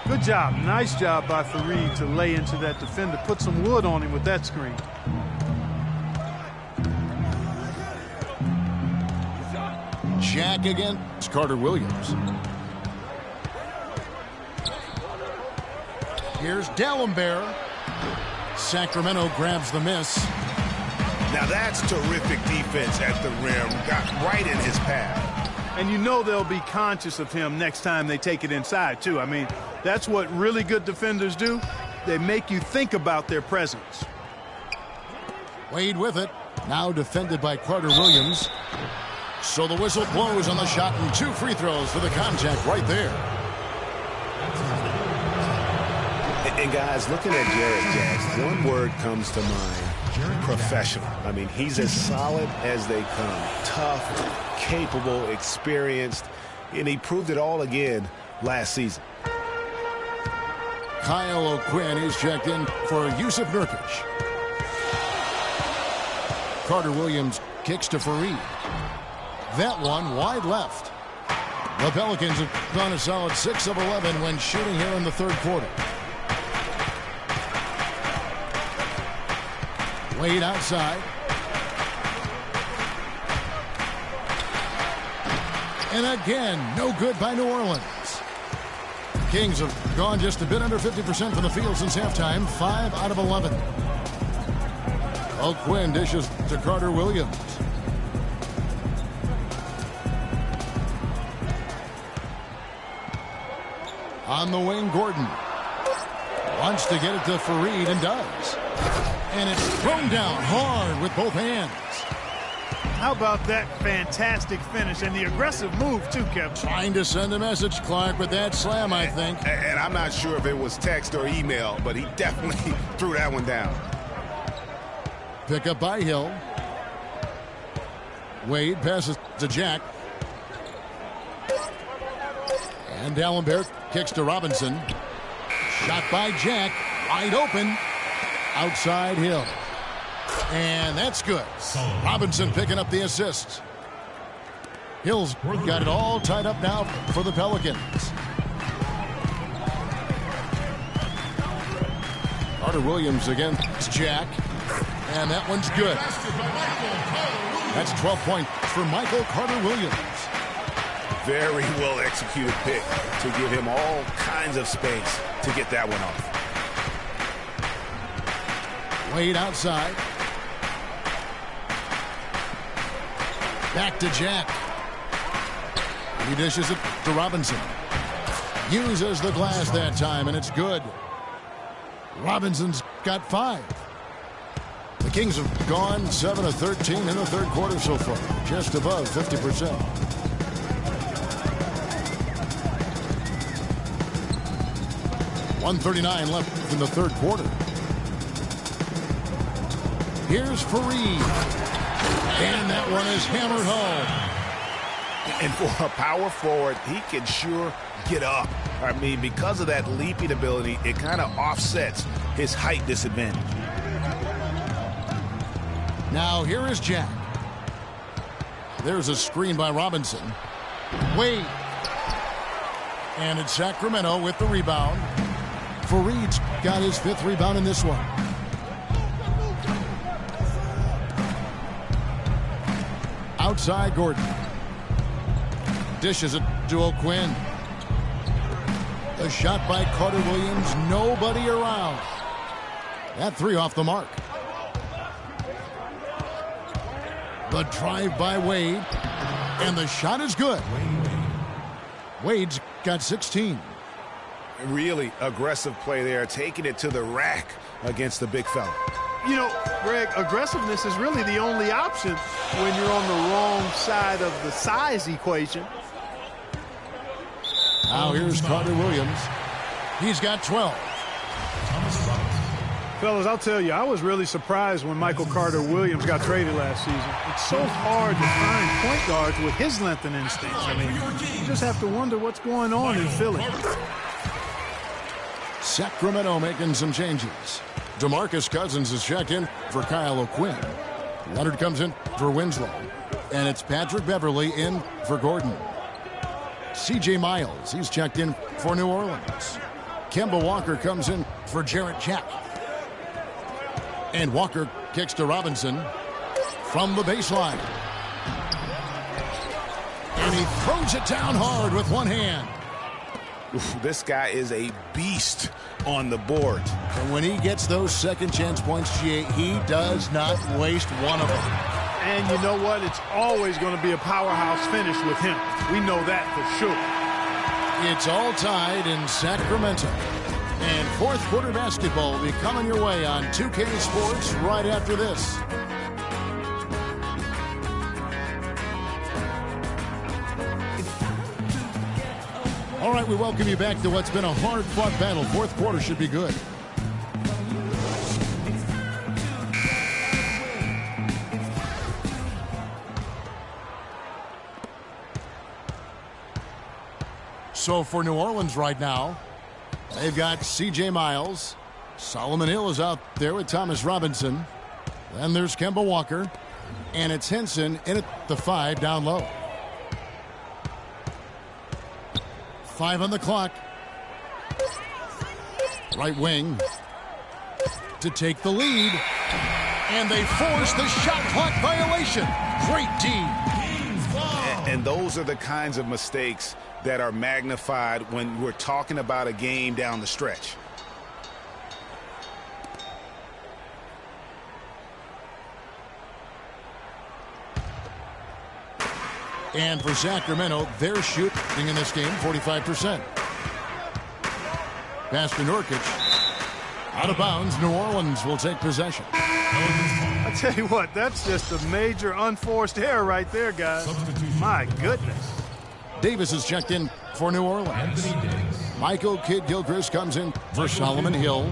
Good job. Nice job by Fareed to lay into that defender. Put some wood on him with that screen. Jack against Carter Williams. Here's D'Alembert. Sacramento grabs the miss. Now that's terrific defense at the rim. Got right in his path. And they'll be conscious of him next time they take it inside, too. I mean, that's what really good defenders do. They make you think about their presence. Wade with it. Now defended by Carter Williams. So the whistle blows on the shot and 2 free throws for the contact right there. And guys, looking at Jarrett Jack, one word comes to mind. Professional. I mean, he's as solid as they come. Tough, capable, experienced, and he proved it all again last season. Kyle O'Quinn is checked in for Yusuf Nurkic. Carter Williams kicks to Fareed. That one wide left. The Pelicans have gone a solid 6 of 11 when shooting here in the third quarter. Wade outside. And again, no good by New Orleans. Kings have gone just a bit under 50% from the field since halftime. 5 out of 11. O'Quinn dishes to Carter Williams. On the wing, Gordon wants to get it to Fareed and does. And it's thrown down hard with both hands. How about that fantastic finish and the aggressive move, too, Kevin? Trying to send a message, Clark, with that slam, I think. And I'm not sure if it was text or email, but he definitely threw that one down. Pick up by Hill. Wade passes to Jack. And D'Alembert kicks to Robinson. Shot by Jack. Wide open. Outside Hill. And that's good. Robinson picking up the assist. Hill's got it all tied up now for the Pelicans. Carter Williams against Jack. And that one's good. That's 12 points for Michael Carter Williams. Very well executed pick to give him all kinds of space to get that one off. Wade outside. Back to Jack. He dishes it to Robinson. Uses the glass that time, and it's good. Robinson's got 5. The Kings have gone 7 of 13 in the third quarter so far, just above 50%. .139 left in the third quarter. Here's Fareed. And that one is hammered home. And for a power forward, he can sure get up. I mean, because of that leaping ability, it kind of offsets his height disadvantage. Now here is Jack. There's a screen by Robinson. Wade. And it's Sacramento with the rebound. Fareed's got his 5th rebound in this one. Outside Gordon. Dishes it to O'Quinn. The shot by Carter Williams. Nobody around. That 3 off the mark. The drive by Wade. And the shot is good. Wade's got 16. Really aggressive play there, taking it to the rack against the big fella. You know, Greg, aggressiveness is really the only option when you're on the wrong side of the size equation. Now here's Carter Williams. He's got 12. Fellas, I'll tell you, I was really surprised when Michael Carter Williams got traded last season. It's so hard to find point guards with his length and instincts. I mean, you just have to wonder what's going on in Philly. Sacramento making some changes. DeMarcus Cousins is checked in for Kyle O'Quinn. Leonard comes in for Winslow. And it's Patrick Beverly in for Gordon. C.J. Miles, he's checked in for New Orleans. Kemba Walker comes in for Jarrett Jack. And Walker kicks to Robinson from the baseline. And he throws it down hard with one hand. This guy is a beast on the board. And when he gets those second chance points, he does not waste one of them. And you know what? It's always going to be a powerhouse finish with him. We know that for sure. It's all tied in Sacramento. And fourth quarter basketball will be coming your way on 2K Sports right after this. All right, we welcome you back to what's been a hard-fought battle. Fourth quarter should be good. So for New Orleans right now, they've got C.J. Miles. Solomon Hill is out there with Thomas Robinson. Then there's Kemba Walker. And it's Henson in at the 5 down low. 5 on the clock. Right wing to take the lead. And they force the shot clock violation. Great D. And those are the kinds of mistakes that are magnified when we're talking about a game down the stretch. And for Sacramento, they're shooting in this game 45%. Pass to Nurkic. Out of bounds, New Orleans will take possession. I tell you what, that's just a major unforced error right there, guys. My goodness. Davis is checked in for New Orleans. Michael Kidd-Gilchrist comes in for Solomon Hill.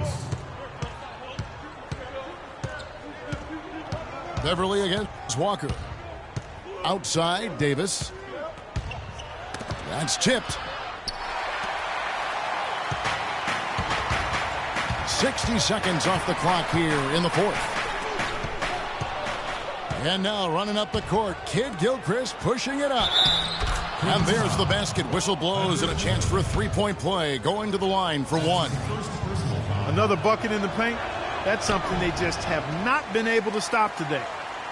Beverly against Walker. Outside, Davis. That's tipped. 60 seconds off the clock here in the fourth. And now running up the court, Kidd-Gilchrist pushing it up. And there's the basket. Whistle blows and a chance for a three-point play. Going to the line for one. Another bucket in the paint. That's something they just have not been able to stop today.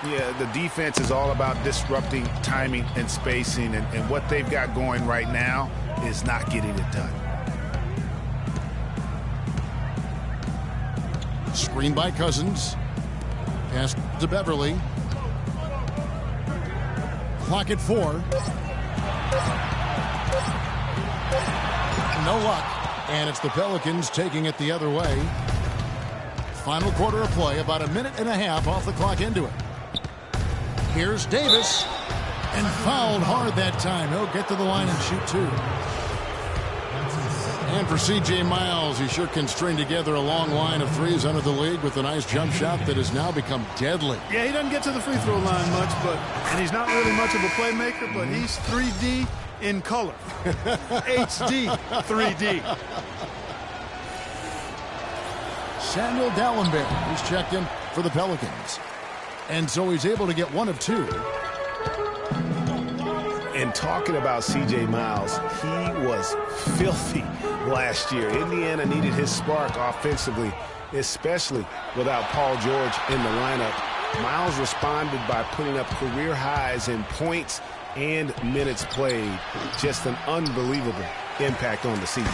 Yeah, the defense is all about disrupting timing and spacing, and what they've got going right now is not getting it done. Screen by Cousins. Pass to Beverly. Clock at 4. No luck. And it's the Pelicans taking it the other way. Final quarter of play, about a minute and a half off the clock into it. Here's Davis. And fouled hard that time. He'll get to the line and shoot two. And for C.J. Miles, he sure can string together a long line of threes under the league with a nice jump shot that has now become deadly. Yeah, he doesn't get to the free throw line much, and he's not really much of a playmaker, but he's 3D in color. HD 3D. Samuel Dalembert, who's checked in for the Pelicans. And so he's able to get one of two. And talking about C.J. Miles, he was filthy last year. Indiana needed his spark offensively, especially without Paul George in the lineup. Miles responded by putting up career highs in points and minutes played. Just an unbelievable impact on the season.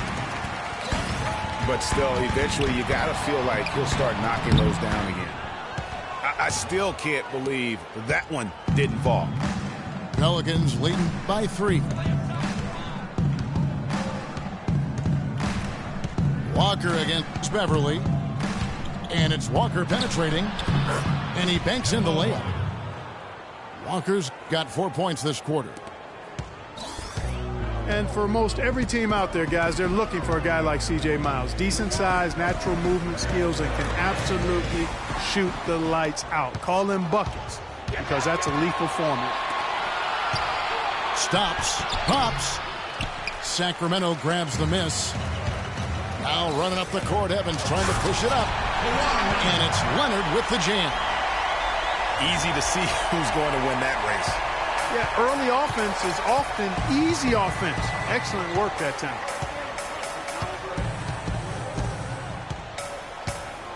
But still, eventually you got to feel like he'll start knocking those down again. I still can't believe that one didn't fall. Pelicans leading by 3. Walker against Beverly. And it's Walker penetrating. And he banks in the layup. Walker's got 4 points this quarter. And for most every team out there, guys, they're looking for a guy like C.J. Miles. Decent size, natural movement skills, and can absolutely shoot the lights out. Call them buckets, because that's a lethal formula. Stops, pops. Sacramento grabs the miss. Now running up the court, Evans trying to push it up. And it's Leonard with the jam. Easy to see who's going to win that race. Yeah, early offense is often easy offense. Excellent work that time.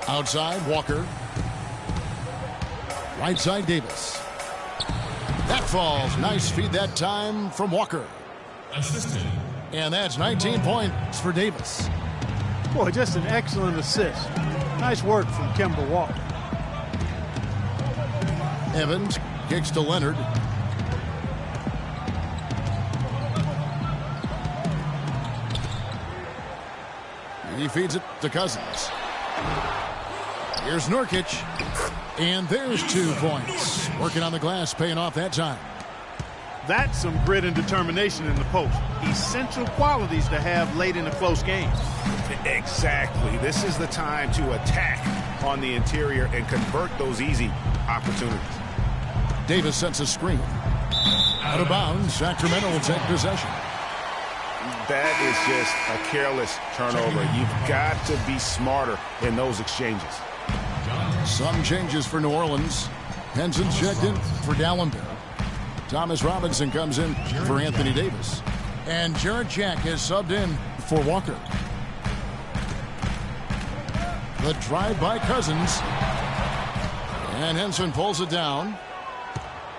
Outside, Walker. Right side, Davis. That falls. Nice feed that time from Walker. Assistant. And that's 19 points for Davis. Boy, just an excellent assist. Nice work from Kemba Walker. Evans kicks to Leonard. He feeds it to Cousins. Here's Nurkic. And there's 2 points. Working on the glass, paying off that time. That's some grit and determination in the post. Essential qualities to have late in a close game. Exactly. This is the time to attack on the interior and convert those easy opportunities. Davis sets a screen. Out of bounds, Sacramento will take possession. That is just a careless turnover. You've got to be smarter in those exchanges. Some changes for New Orleans. Henson's checked in for Dalembert. Thomas Robinson comes in for Anthony Davis. And Jarrett Jack has subbed in for Walker. The drive by Cousins. And Henson pulls it down.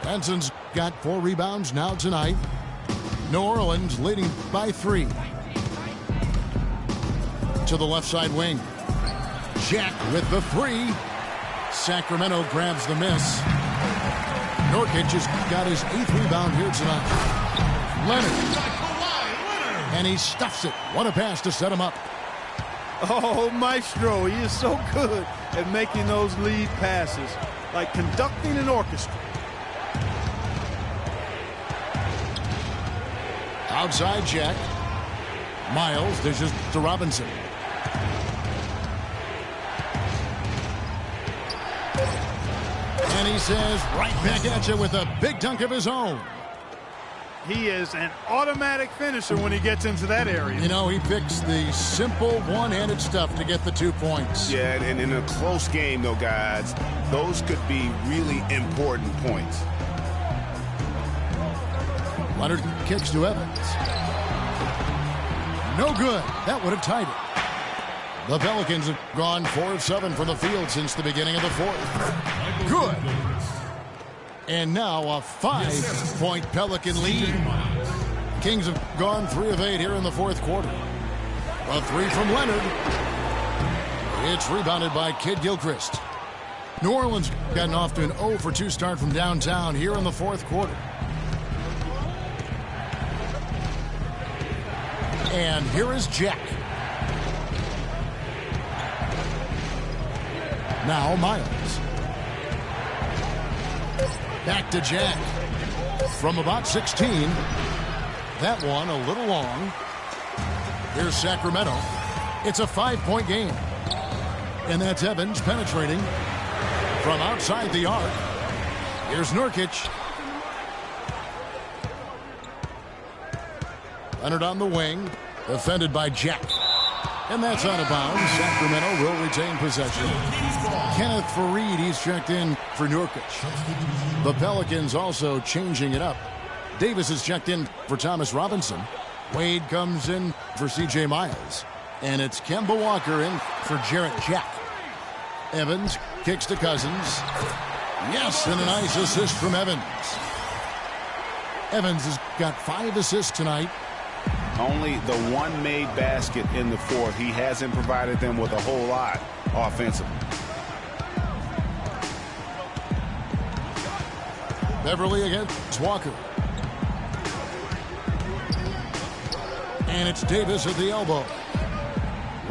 Henson's got 4 rebounds now tonight. New Orleans leading by 3. To the left side wing. Jack with the 3. Sacramento grabs the miss. Nurkic has got his 8th rebound here tonight. Leonard. And he stuffs it. What a pass to set him up. Oh, Maestro, he is so good at making those lead passes, like conducting an orchestra. Outside Jack. Miles dishes to Robinson. And he says, right back at you with a big dunk of his own. He is an automatic finisher when he gets into that area. You know, he picks the simple one-handed stuff to get the 2 points. Yeah, and in a close game, though, guys, those could be really important points. Leonard kicks to Evans. No good. That would have tied it. The Pelicans have gone 4 of 7 from the field since the beginning of the 4th. Good. And now a 5-point Pelican lead. Kings have gone 3 of 8 here in the 4th quarter. A 3 from Leonard. It's rebounded by Kid Gilchrist. New Orleans gotten off to an 0 for 2 start from downtown here in the 4th quarter. And here is Jack. Now Miles. Back to Jack. From about 16. That one a little long. Here's Sacramento. It's a 5-point game. And that's Evans penetrating from outside the arc. Here's Nurkic. Leonard on the wing. Defended by Jack. And that's out of bounds. Sacramento will retain possession. Kenneth Faried, he's checked in for Nurkic. The Pelicans also changing it up. Davis is checked in for Thomas Robinson. Wade comes in for C.J. Miles. And it's Kemba Walker in for Jarrett Jack. Evans kicks to Cousins. Yes, and a nice assist from Evans. Evans has got 5 assists tonight. Only the one made basket in the fourth. He hasn't provided them with a whole lot offensively. Beverly against Walker. And it's Davis at the elbow.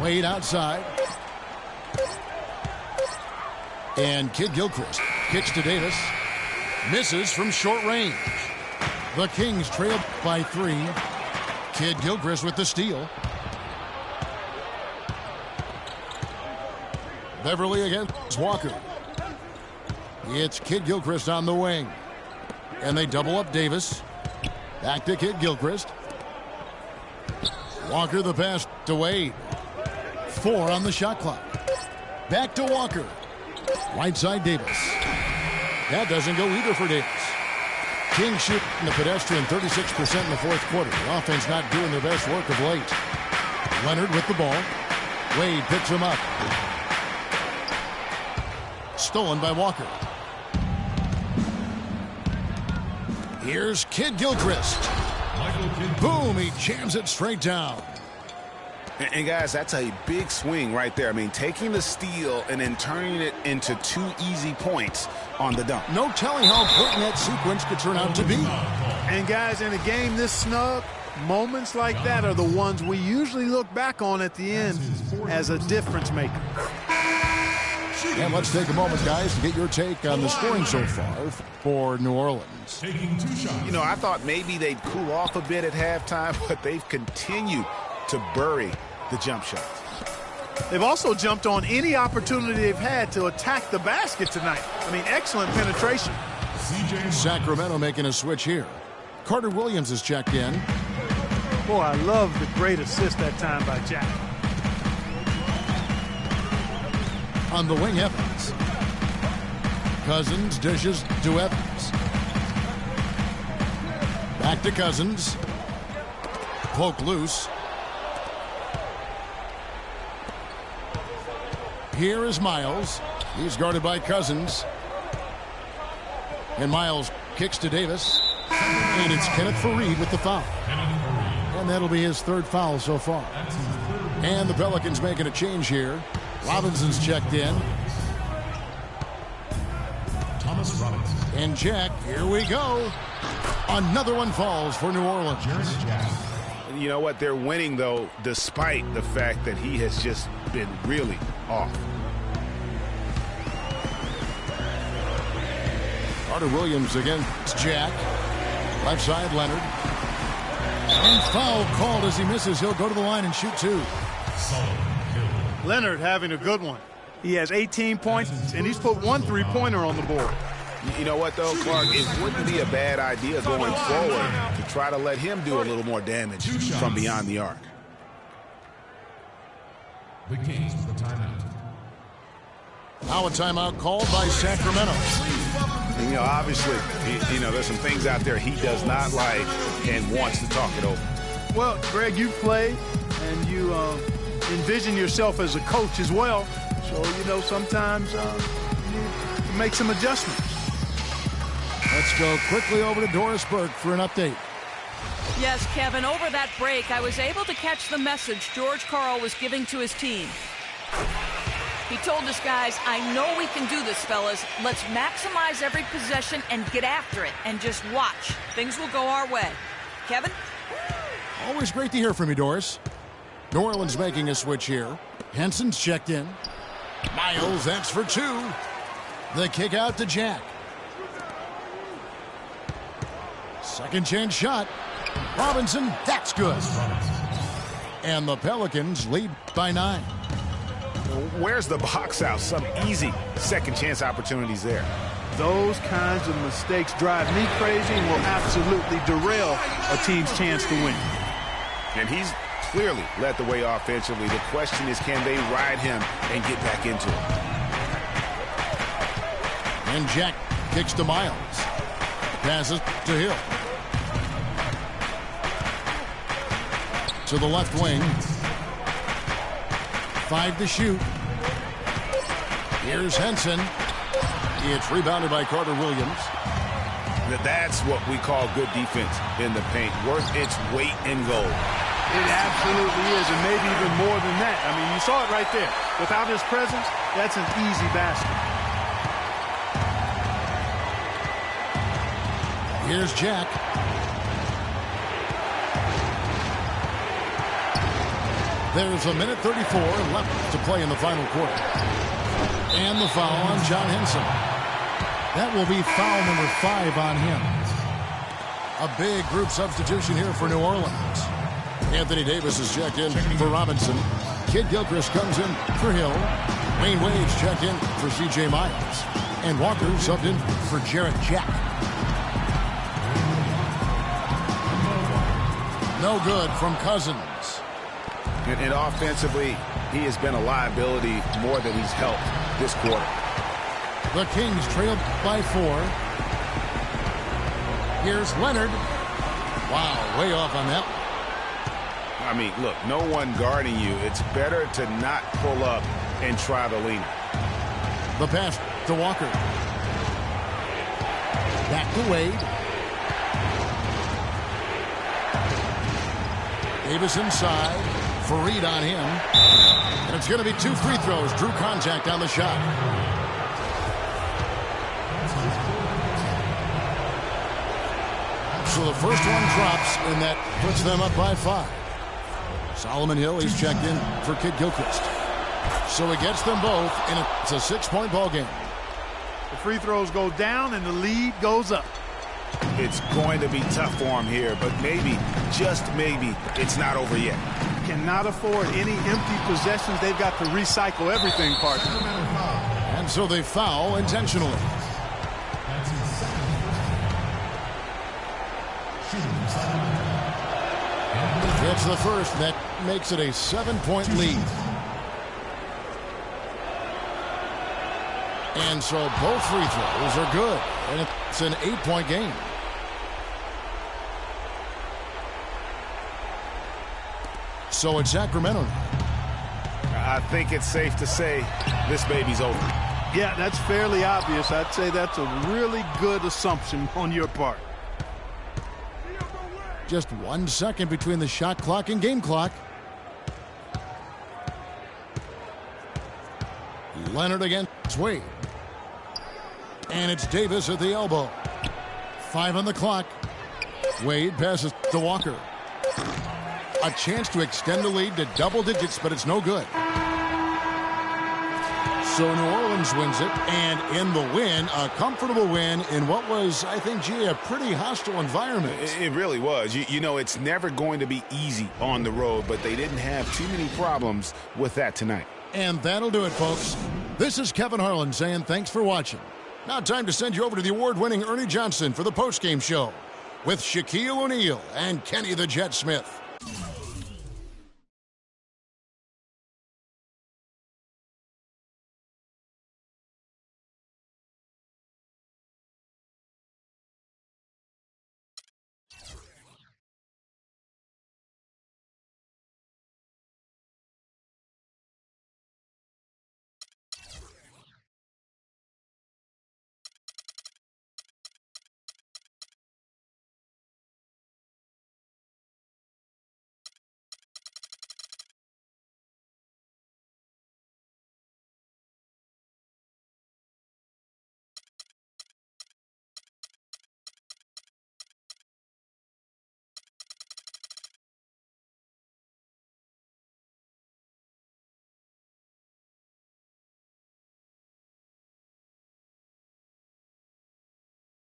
Wade outside. And Kid Gilchrist kicks to Davis. Misses from short range. The Kings trail by 3. Kid Gilchrist with the steal. Beverly against Walker. It's Kid Gilchrist on the wing. And they double up Davis. Back to Kid Gilchrist. Walker the pass to Wade. 4 on the shot clock. Back to Walker. Right side Davis. That doesn't go either for Davis. Kings shooting the pedestrian 36% in the fourth quarter. The offense not doing their best work of late. Leonard with the ball. Wade picks him up. Stolen by Walker. Here's Kid Gilchrist. Boom, he jams it straight down. And guys, that's a big swing right there. I mean, taking the steal and then turning it into 2 easy points on the dunk. No telling how important that sequence could turn out to be. And guys, in a game this snug, moments like that are the ones we usually look back on at the end as a difference maker. And let's take a moment, guys, to get your take on the scoring so far for New Orleans. You know, I thought maybe they'd cool off a bit at halftime, but they've continued to bury the jump shots. They've also jumped on any opportunity they've had to attack the basket tonight. I mean, excellent penetration. Sacramento making a switch here. Carter Williams is checked in. Boy, I love the great assist that time by Jack. On the wing, Evans. Cousins dishes to Evans. Back to Cousins. Poke loose. Here is Miles. He's guarded by Cousins. And Miles kicks to Davis. And it's Kenneth Faried with the foul. And that'll be his 3rd foul so far. And the Pelicans making a change here. Robinson's checked in. Thomas Robinson. And Jack, here we go. Another one falls for New Orleans. You know what? They're winning, though, despite the fact that he has just been really off. Carter Williams against Jack. Left side, Leonard. And foul called as he misses. He'll go to the line and shoot 2. Leonard having a good one. He has 18 points, and he's put 1 3-pointer on the board. You know what, though, Clark? It wouldn't be a bad idea going forward to try to let him do a little more damage from beyond the arc. The Kings with a timeout. Now a timeout called by Sacramento. And, you know, obviously, you know, there's some things out there he does not like and wants to talk it over. Well, Greg, you play and you envision yourself as a coach as well. So, you know, sometimes you make some adjustments. Let's go quickly over to Doris Burke for an update. Yes, Kevin, over that break, I was able to catch the message George Karl was giving to his team. He told his guys, I know we can do this, fellas. Let's maximize every possession and get after it and just watch. Things will go our way. Kevin? Always great to hear from you, Doris. New Orleans making a switch here. Henson's checked in. Miles, that's for 2. The kick out to Jack. Second chance shot. Robinson, that's good. And the Pelicans lead by 9. Where's the box out? Some easy second chance opportunities there. Those kinds of mistakes drive me crazy and will absolutely derail a team's chance to win. And he's clearly led the way offensively. The question is, can they ride him and get back into it? And Jack kicks to Miles. Passes to Hill. To the left wing. 5 to shoot. Here's Henson. It's rebounded by Carter Williams. That's what we call good defense in the paint. Worth its weight in gold. It absolutely is, and maybe even more than that. I mean, you saw it right there. Without his presence, that's an easy basket. Here's Jack. There's a minute 34 left to play in the final quarter. And the foul on John Henson. That will be foul number 5 on him. A big group substitution here for New Orleans. Anthony Davis is checked in for Robinson. Kid Gilchrist comes in for Hill. Wayne Wade's checked in for C.J. Miles. And Walker subbed in for Jarrett Jack. No good from Cousins. And offensively, he has been a liability more than he's helped this quarter. The Kings trailed by 4. Here's Leonard. Wow, way off on that. I mean, look, no one guarding you. It's better to not pull up and try the lean. The pass to Walker. Back to Wade. Davis inside. Fareed on him. And it's going to be 2 free throws. Drew contact on the shot. So the first one drops, and that puts them up by 5. Solomon Hill, he's checked in for Kid Gilchrist. So he gets them both, and it's a 6-point ball game. The free throws go down, and the lead goes up. It's going to be tough for him here, but maybe, just maybe, it's not over yet. Cannot afford any empty possessions. They've got to recycle everything, partner. And so they foul intentionally. It's the first. That makes it a 7-point lead. And so both free throws are good. And it's an 8-point game. So it's Sacramento now. I think it's safe to say this baby's over. Yeah, that's fairly obvious. I'd say that's a really good assumption on your part. Just 1 second between the shot clock and game clock. Leonard against Wade. And it's Davis at the elbow. 5 on the clock. Wade passes to Walker. A chance to extend the lead to double digits, but it's no good. So New Orleans wins it, and in the win, a comfortable win in what was, I think, a pretty hostile environment. It really was. You know, it's never going to be easy on the road, but they didn't have too many problems with that tonight. And that'll do it, folks. This is Kevin Harlan saying thanks for watching. Now time to send you over to the award-winning Ernie Johnson for the postgame show with Shaquille O'Neal and Kenny the Jet Smith.